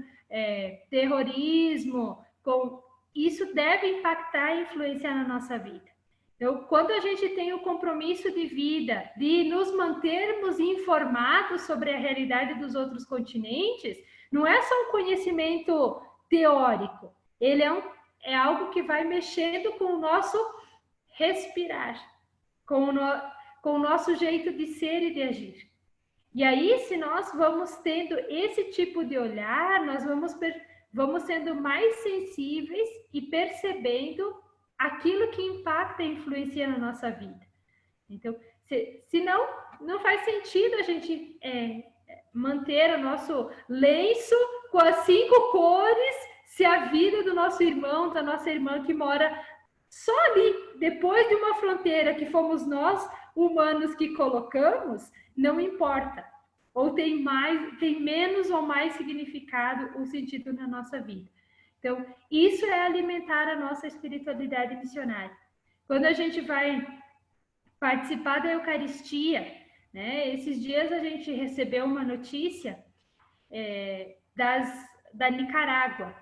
terrorismo, isso deve impactar e influenciar na nossa vida. Então, quando a gente tem o compromisso de vida, de nos mantermos informados sobre a realidade dos outros continentes, não é só um conhecimento teórico, ele é algo que vai mexendo com o nosso respirar, com o nosso jeito de ser e de agir. E aí, se nós vamos tendo esse tipo de olhar, nós vamos sendo mais sensíveis e percebendo aquilo que impacta e influencia na nossa vida. Então, se não faz sentido a gente manter o nosso lenço com as 5 cores, se a vida do nosso irmão, da nossa irmã que mora só ali, depois de uma fronteira que fomos nós, humanos, que colocamos, não importa. Ou tem menos ou mais significado ou sentido na nossa vida. Então, isso é alimentar a nossa espiritualidade missionária. Quando a gente vai participar da Eucaristia, né? Esses dias a gente recebeu uma notícia da Nicarágua,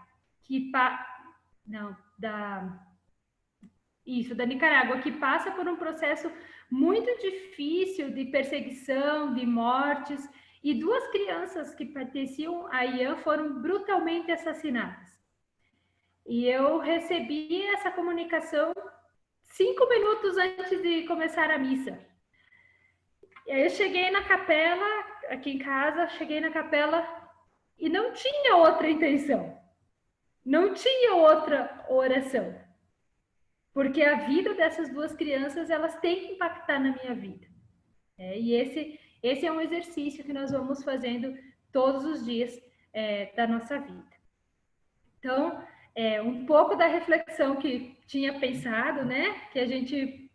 da Nicarágua, que passa por um processo muito difícil de perseguição, de mortes, e 2 crianças que pertenciam à IAM foram brutalmente assassinadas. E eu recebi essa comunicação 5 minutos antes de começar a missa. E aí eu cheguei na capela, aqui em casa, cheguei na capela e não tinha outra intenção. Não tinha outra oração. Porque a vida dessas duas crianças, elas têm que impactar na minha vida. E esse é um exercício que nós vamos fazendo todos os dias da nossa vida. Então, um pouco da reflexão que tinha pensado, né, que a gente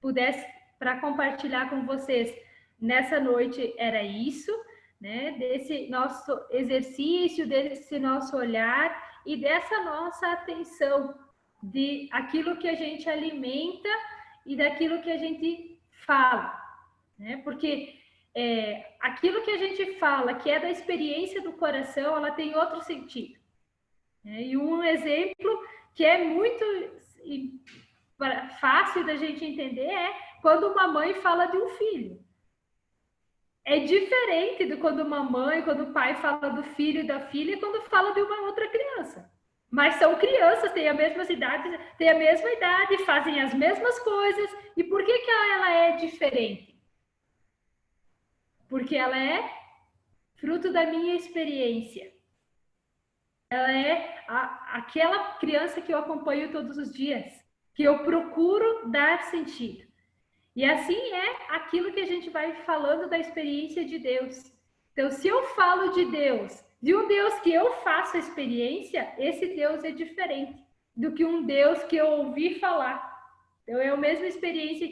pudesse para compartilhar com vocês nessa noite era isso, né, desse nosso exercício, desse nosso olhar e dessa nossa atenção de aquilo que a gente alimenta e daquilo que a gente fala, né? Porque aquilo que a gente fala, que é da experiência do coração, ela tem outro sentido. E um exemplo que é muito fácil da gente entender é quando uma mãe fala de um filho. É diferente de quando uma mãe, quando o pai fala do filho e da filha, quando fala de uma outra criança. Mas são crianças, têm a mesma idade, fazem as mesmas coisas. E por que ela é diferente? Porque ela é fruto da minha experiência. Ela é aquela criança que eu acompanho todos os dias, que eu procuro dar sentido. E assim é aquilo que a gente vai falando da experiência de Deus. Então, se eu falo de Deus, de um Deus que eu faço a experiência, esse Deus é diferente do que um Deus que eu ouvi falar. Então, é a mesma experiência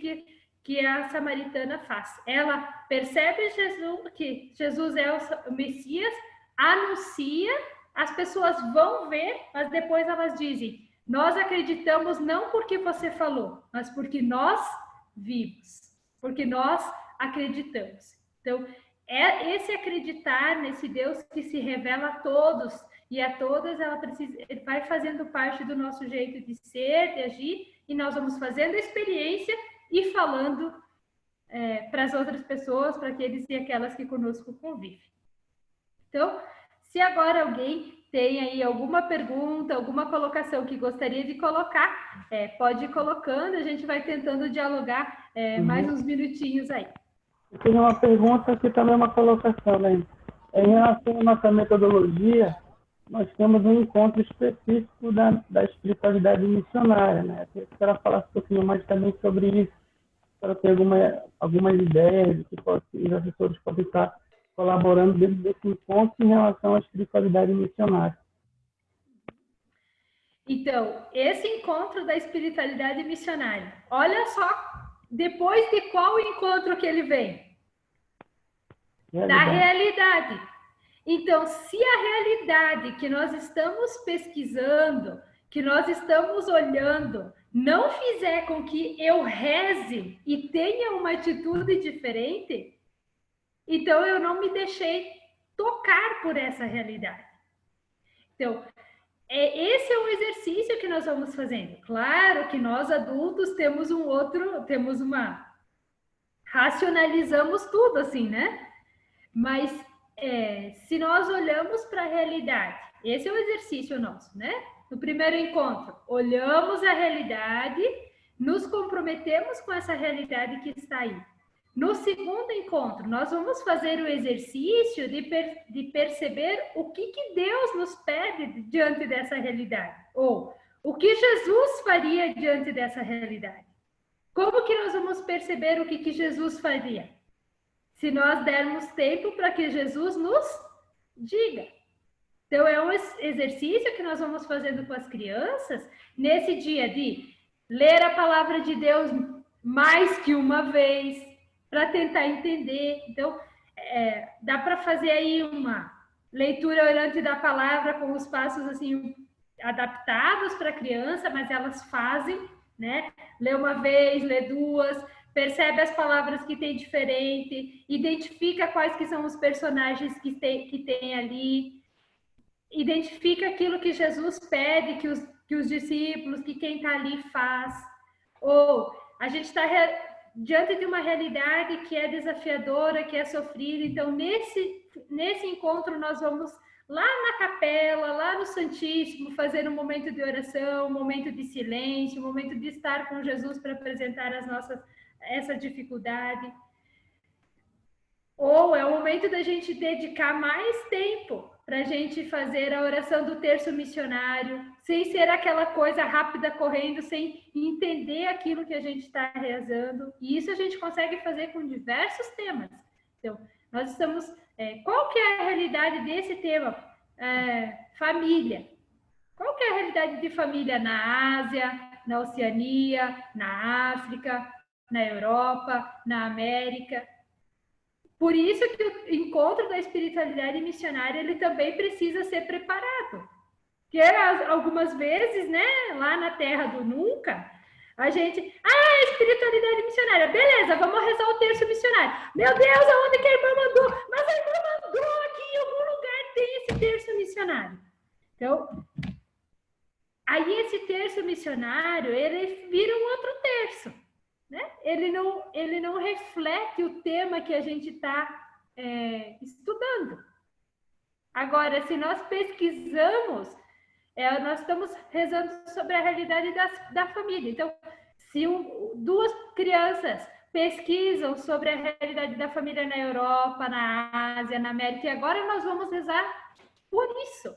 que a samaritana faz. Ela percebe que Jesus é o Messias, anuncia, as pessoas vão ver, mas depois elas dizem: nós acreditamos não porque você falou, mas porque nós vimos, porque nós acreditamos. Então, esse acreditar nesse Deus que se revela a todos e a todas, ele vai fazendo parte do nosso jeito de ser, de agir, e nós vamos fazendo a experiência e falando para as outras pessoas, para aqueles e aquelas que conosco convivem. Então, se agora alguém tem aí alguma pergunta, alguma colocação que gostaria de colocar, pode ir colocando, a gente vai tentando dialogar mais uns minutinhos aí. Eu tenho uma pergunta que também é uma colocação, né? Em relação à nossa metodologia, nós temos um encontro específico da espiritualidade missionária, né? Eu quero falar um pouquinho mais também sobre isso, para ter algumas ideias de que os assessores podem estar colaborando dentro desse encontro em relação à espiritualidade missionária. Então, esse encontro da espiritualidade missionária, olha só, depois de qual encontro que ele vem? Da realidade. Então, se a realidade que nós estamos pesquisando, que nós estamos olhando, não fizer com que eu reze e tenha uma atitude diferente, então eu não me deixei tocar por essa realidade. Então, esse é um exercício que nós vamos fazendo. Claro que nós adultos racionalizamos tudo assim, né? Mas se nós olhamos para a realidade, esse é o exercício nosso, né? No primeiro encontro, olhamos a realidade, nos comprometemos com essa realidade que está aí. No segundo encontro, nós vamos fazer o exercício de perceber o que Deus nos pede diante dessa realidade, ou o que Jesus faria diante dessa realidade. Como que nós vamos perceber o que Jesus faria? Se nós dermos tempo para que Jesus nos diga. Então, é um exercício que nós vamos fazendo com as crianças, nesse dia de ler a palavra de Deus mais que uma vez, para tentar entender. Então, dá para fazer aí uma leitura orante da palavra com os passos assim adaptados para a criança, mas elas fazem, né? Lê uma vez, lê duas, percebe as palavras que tem diferente, identifica quais que são os personagens que tem ali, identifica aquilo que Jesus pede, que os discípulos, que quem está ali faz. Ou a gente está diante de uma realidade que é desafiadora, que é sofrida. Então, nesse encontro, nós vamos lá na capela, lá no Santíssimo, fazer um momento de oração, um momento de silêncio, um momento de estar com Jesus para apresentar essa dificuldade. Ou é o momento da gente dedicar mais tempo para a gente fazer a oração do terço missionário, sem ser aquela coisa rápida correndo, sem entender aquilo que a gente está rezando. E isso a gente consegue fazer com diversos temas. Então, nós estamos... qual que é a realidade desse tema? Família. Qual que é a realidade de família na Ásia, na Oceania, na África, na Europa, na América? Por isso que o encontro da espiritualidade missionária, ele também precisa ser preparado. Porque algumas vezes, né, lá na terra do nunca, a gente... espiritualidade missionária. Beleza, vamos rezar o terço missionário. Meu Deus, aonde que a irmã mandou? Mas a irmã mandou aqui em algum lugar, tem esse terço missionário. Então, aí esse terço missionário, ele vira um outro terço. Né? Ele não reflete o tema que a gente está estudando. Agora, se nós pesquisamos, nós estamos rezando sobre a realidade da família. Então, se duas crianças pesquisam sobre a realidade da família na Europa, na Ásia, na América, e agora nós vamos rezar por isso.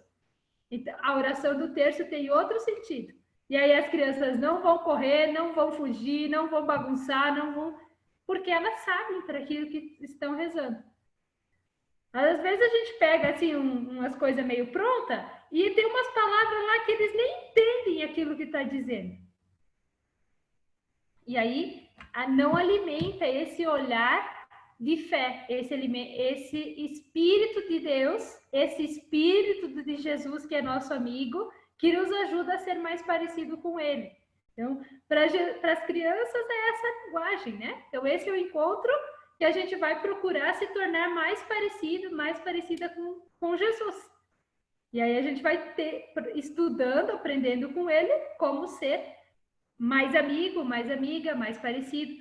Então, a oração do terço tem outro sentido. E aí as crianças não vão correr, não vão fugir, não vão bagunçar, não vão... Porque elas sabem para aquilo que estão rezando. Às vezes a gente pega assim umas coisas meio prontas e tem umas palavras lá que eles nem entendem aquilo que está dizendo. E aí não alimenta esse olhar de fé, esse Espírito de Deus, esse Espírito de Jesus que é nosso amigo, que nos ajuda a ser mais parecido com ele. Então, para as crianças é essa linguagem, né? Então, esse é o encontro que a gente vai procurar se tornar mais parecida com Jesus. E aí a gente vai estudando, aprendendo com ele, como ser mais amigo, mais amiga, mais parecido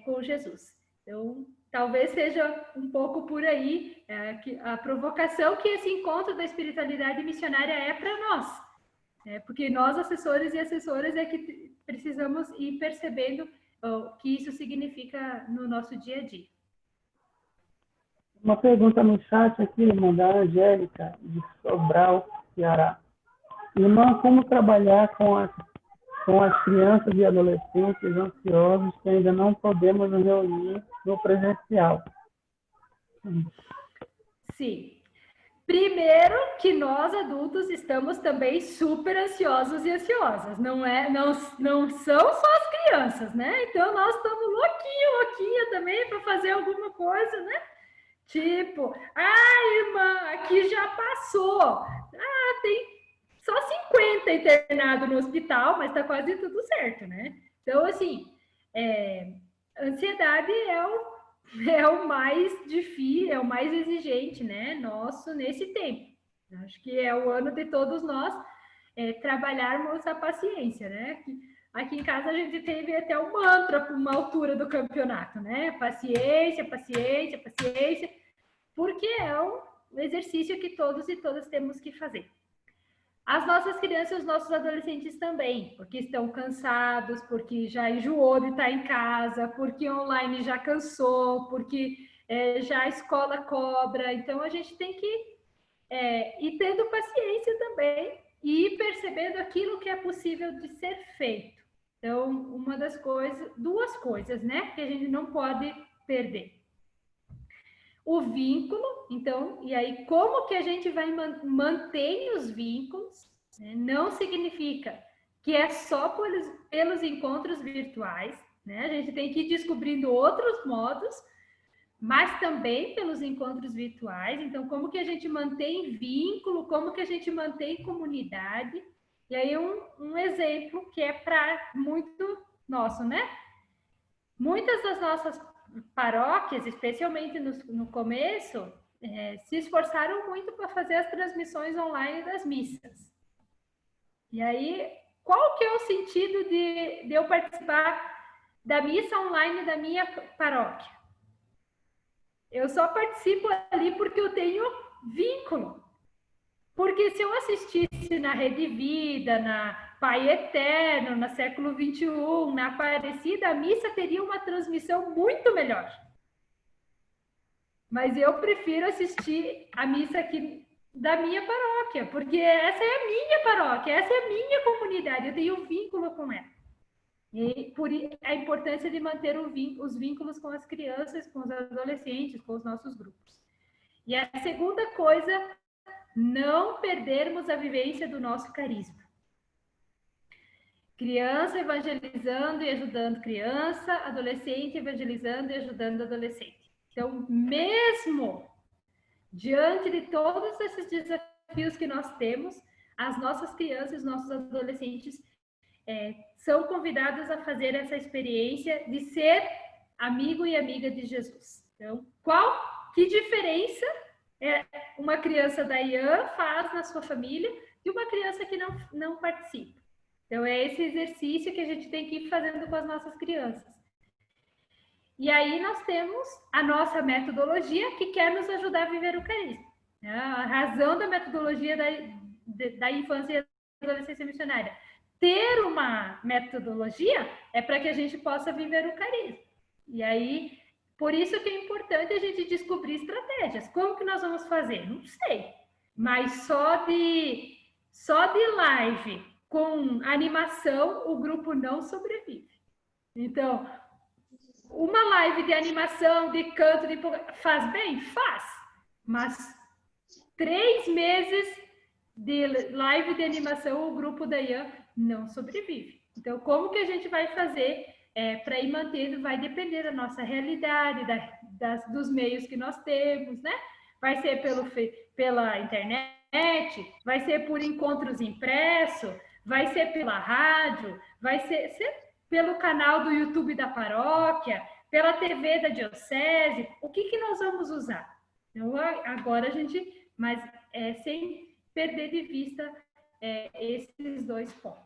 com Jesus. Então, talvez seja um pouco por aí a provocação que esse encontro da espiritualidade missionária é para nós. Porque nós, assessores e assessoras, é que precisamos ir percebendo o que isso significa no nosso dia a dia. Uma pergunta no chat aqui, irmã, da Angélica, de Sobral, Ceará. Irmã, como trabalhar com as crianças e adolescentes ansiosos que ainda não podemos nos reunir no presencial? Sim. Primeiro que nós adultos estamos também super ansiosos e ansiosas, não são só as crianças, né? Então nós estamos louquinha também para fazer alguma coisa, né? Tipo, irmã, aqui já passou. Tem só 50 internados no hospital, mas tá quase tudo certo, né? Então, assim, ansiedade é o mais difícil, é o mais exigente, né, nosso nesse tempo. Acho que é o ano de todos nós trabalharmos a paciência, né? Aqui em casa a gente teve até um mantra para uma altura do campeonato, né? Paciência, paciência, paciência, porque é um exercício que todos e todas temos que fazer. As nossas crianças e os nossos adolescentes também, porque estão cansados, porque já enjoou de estar em casa, porque online já cansou, porque já a escola cobra. Então, a gente tem que ir tendo paciência também e ir percebendo aquilo que é possível de ser feito. Então, duas coisas, né, que a gente não pode perder. O vínculo, então, e aí como que a gente vai manter os vínculos, né? Não significa que é só pelos encontros virtuais, né? A gente tem que ir descobrindo outros modos, mas também pelos encontros virtuais. Então, como que a gente mantém vínculo, como que a gente mantém comunidade. E aí um exemplo que é para muito nosso, né? Muitas das nossas paróquias, especialmente no começo, se esforçaram muito para fazer as transmissões online das missas. E aí, qual que é o sentido de eu participar da missa online da minha paróquia? Eu só participo ali porque eu tenho vínculo. Porque se eu assistisse na Rede Vida, na Pai Eterno, na Século XXI, na Aparecida, a missa teria uma transmissão muito melhor. Mas eu prefiro assistir a missa aqui da minha paróquia, porque essa é a minha paróquia, essa é a minha comunidade, eu tenho um vínculo com ela. E por a importância de manter os vínculos com as crianças, com os adolescentes, com os nossos grupos. E a segunda coisa, não perdermos a vivência do nosso carisma. Criança evangelizando e ajudando criança, adolescente evangelizando e ajudando adolescente. Então, mesmo diante de todos esses desafios que nós temos, as nossas crianças, nossos adolescentes são convidados a fazer essa experiência de ser amigo e amiga de Jesus. Então, que diferença uma criança da IAM faz na sua família e uma criança que não participa? Então, é esse exercício que a gente tem que ir fazendo com as nossas crianças. E aí nós temos a nossa metodologia que quer nos ajudar a viver o carisma. A razão da metodologia da infância e adolescência missionária. Ter uma metodologia é para que a gente possa viver o carisma. E aí, por isso que é importante a gente descobrir estratégias. Como que nós vamos fazer? Não sei. Mas só de live com animação, o grupo não sobrevive. Então, uma live de animação, de canto, faz bem? Faz. Mas 3 meses de live de animação, o grupo da IAM não sobrevive. Então, como que a gente vai fazer para ir mantendo? Vai depender da nossa realidade, dos meios que nós temos, né? Vai ser pela internet, vai ser por encontros impressos, vai ser pela rádio, vai ser pelo canal do YouTube da paróquia, pela TV da diocese. O que nós vamos usar? Então, agora a gente, mas sem perder de vista esses 2 pontos.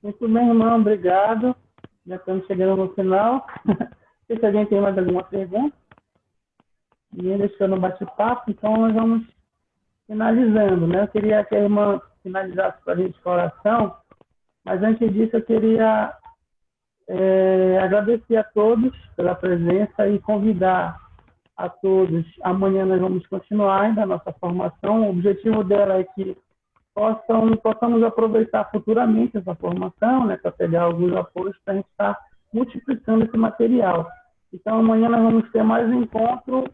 Muito bem, irmão, obrigado. Já estamos chegando no final. Não sei se alguém tem mais alguma pergunta. Ninguém deixou no bate-papo, então nós vamos finalizando, né? Eu queria que a irmã finalizasse para a gente com a oração, mas antes disso eu queria agradecer a todos pela presença e convidar a todos. Amanhã nós vamos continuar ainda a nossa formação. O objetivo dela é que possamos aproveitar futuramente essa formação, né, para pegar alguns apoios para a gente estar multiplicando esse material. Então, amanhã nós vamos ter mais um encontro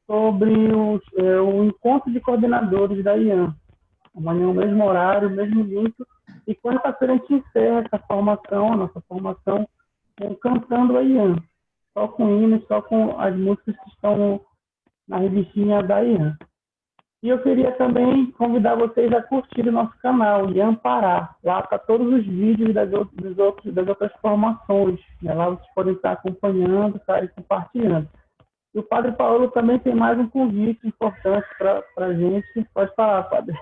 sobre o encontro de coordenadores da IAM. Amanhã o mesmo horário, o mesmo link. E quarta-feira a gente encerra essa formação, a nossa formação, cantando a IAM. Só com hinos, só com as músicas que estão na revistinha da IAM. E eu queria também convidar vocês a curtir o nosso canal, IAM Pará. Lá está todos os vídeos das outras formações. Né? Lá vocês podem estar acompanhando, estar compartilhando. E o Padre Paulo também tem mais um convite importante para a gente. Pode falar, Padre.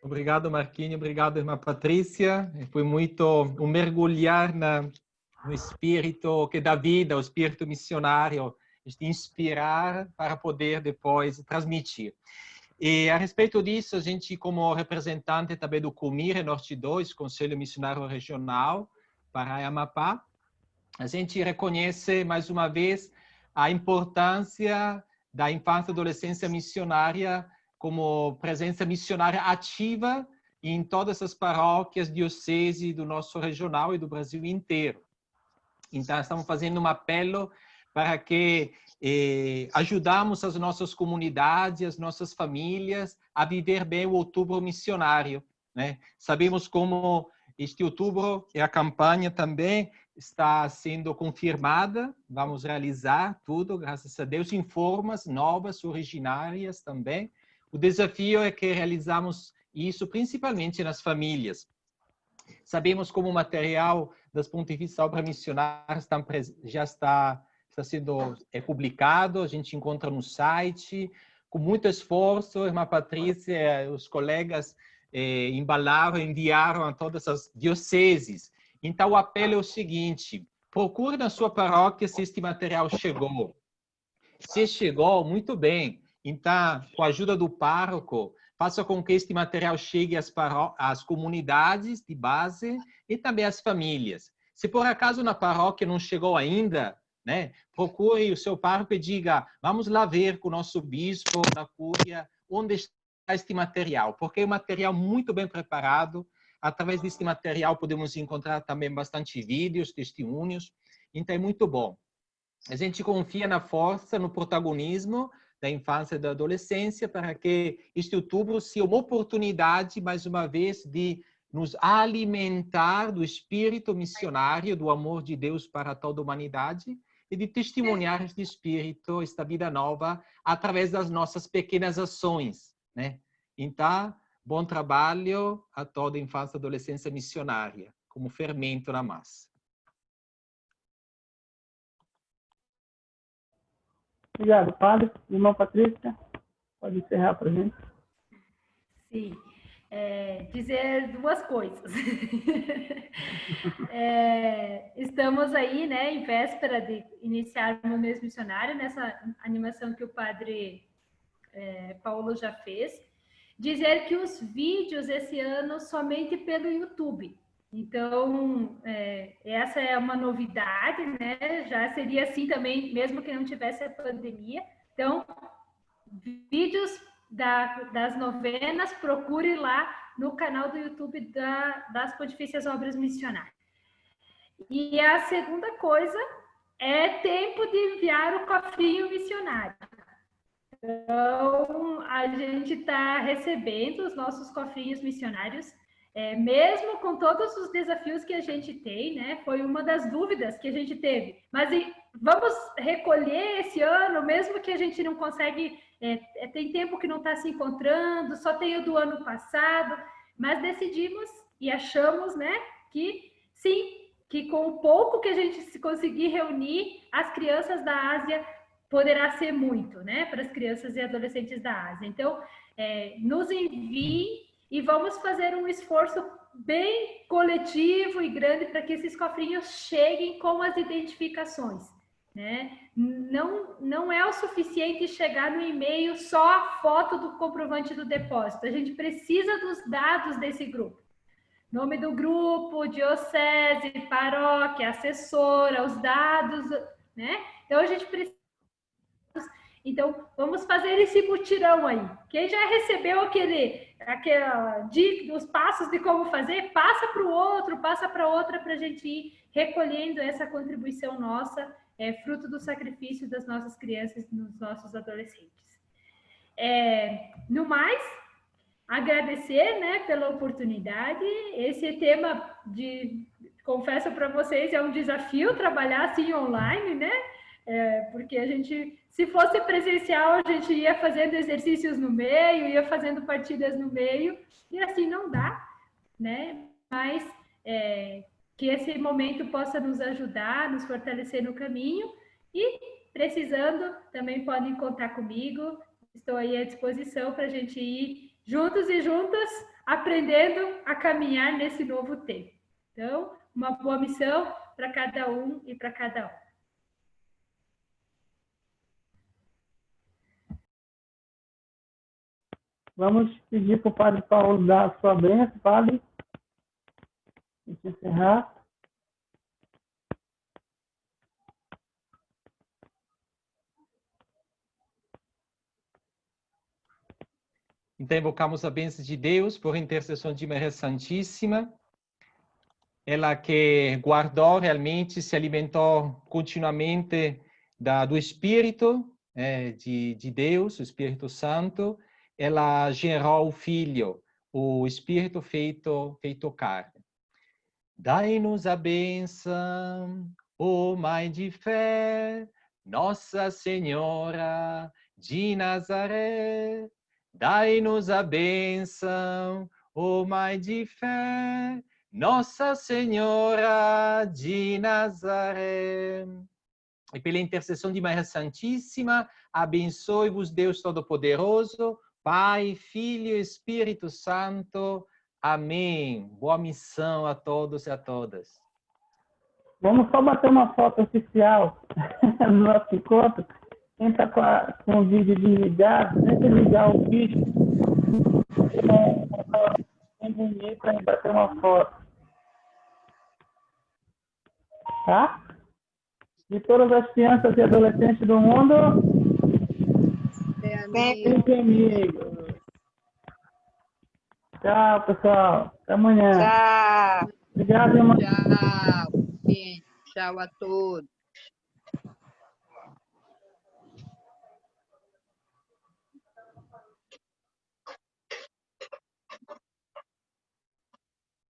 Obrigado, Marquinhos. Obrigado, irmã Patrícia. Foi muito mergulhar no espírito que dá vida, o espírito missionário, de inspirar para poder depois transmitir. E a respeito disso, a gente, como representante também do COMIR Norte 2, Conselho Missionário Regional para Amapá, a gente reconhece, mais uma vez, a importância da infância e adolescência missionária como presença missionária ativa em todas as paróquias, dioceses do nosso regional e do Brasil inteiro. Então, estamos fazendo um apelo para que ajudamos as nossas comunidades, as nossas famílias a viver bem o outubro missionário, né? Sabemos como este outubro e a campanha também está sendo confirmada, vamos realizar tudo, graças a Deus, em formas novas, originárias também. O desafio é que realizamos isso principalmente nas famílias. Sabemos como o material das Pontifícias Obras Missionárias já está sendo publicado, a gente encontra no site, com muito esforço, a irmã Patrícia, os colegas embalaram, enviaram a todas as dioceses. Então, o apelo é o seguinte: procure na sua paróquia se este material chegou. Se chegou, muito bem. Então, com a ajuda do pároco, faça com que este material chegue às comunidades de base e também às famílias. Se por acaso na paróquia não chegou ainda, né, procure o seu pároco e diga, vamos lá ver com o nosso bispo da Cúria onde está este material, porque é um material muito bem preparado. Através deste material podemos encontrar também bastante vídeos, testemunhos, então é muito bom. A gente confia na força, no protagonismo da infância e da adolescência para que este outubro seja uma oportunidade, mais uma vez, de nos alimentar do espírito missionário, do amor de Deus para toda a humanidade e de testemunhar este espírito, esta vida nova, através das nossas pequenas ações, né? Então, bom trabalho a toda a infância e adolescência missionária, como fermento na massa. Obrigado, padre. Irmã Patrícia, pode encerrar para a gente. Sim. Dizer duas coisas. Estamos aí, né, em véspera de iniciar o mês missionário, nessa animação que o padre Paulo já fez. Dizer que os vídeos esse ano somente pelo YouTube. Então, essa é uma novidade, né? Já seria assim também, mesmo que não tivesse a pandemia. Então, vídeos das novenas, procure lá no canal do YouTube das Pontifícias Obras Missionárias. E a segunda coisa é tempo de enviar o cofrinho missionário. Então, a gente está recebendo os nossos cofrinhos missionários, mesmo com todos os desafios que a gente tem, né? Foi uma das dúvidas que a gente teve. Mas vamos recolher esse ano, mesmo que a gente não consegue, tem tempo que não está se encontrando, só tem o do ano passado, mas decidimos e achamos, né, que sim, que com o pouco que a gente se conseguir reunir, as crianças da Ásia poderá ser muito, né, para as crianças e adolescentes da Ásia. Então, nos enviem e vamos fazer um esforço bem coletivo e grande para que esses cofrinhos cheguem com as identificações, né? Não é o suficiente chegar no e-mail só a foto do comprovante do depósito. A gente precisa dos dados desse grupo. Nome do grupo, diocese, paróquia, assessora, os dados, né? Então, a gente precisa. Então, vamos fazer esse mutirão aí. Quem já recebeu aquela dica, os passos de como fazer, passa para o outro, passa para outra, para a gente ir recolhendo essa contribuição nossa, fruto do sacrifício das nossas crianças, dos nossos adolescentes. No mais, agradecer, né, pela oportunidade. Esse tema, confesso para vocês, é um desafio trabalhar assim online, né? Porque a gente, se fosse presencial, a gente ia fazendo exercícios no meio, ia fazendo partidas no meio, e assim não dá, né? Mas que esse momento possa nos ajudar, nos fortalecer no caminho, e precisando, também podem contar comigo, estou aí à disposição para a gente ir juntos e juntas, aprendendo a caminhar nesse novo tempo. Então, uma boa missão para cada um e para cada um. Vamos pedir para o padre Paulo dar a sua bênção, padre. Deixa eu encerrar. Então, invocamos a bênção de Deus por intercessão de Maria Santíssima. Ela que guardou realmente, se alimentou continuamente do Espírito de Deus, o Espírito Santo. Ela gerou o Filho, o Espírito feito carne. Dai-nos a bênção, ó Mãe de fé, Nossa Senhora de Nazaré. Dai-nos a bênção, ó Mãe de fé, Nossa Senhora de Nazaré. E pela intercessão de Maria Santíssima, abençoe-vos Deus Todo-Poderoso, Pai, Filho e Espírito Santo. Amém. Boa missão a todos e a todas. Vamos só bater uma foto oficial no nosso encontro. Quem está com o vídeo desligado, tenta ligar o vídeo. Bem bonito para bater uma foto. Tá? De todas as crianças e adolescentes do mundo, sempre amigo. Tchau, pessoal. Até amanhã. Tchau. Obrigado, irmão. Tchau. Sim, tchau a todos.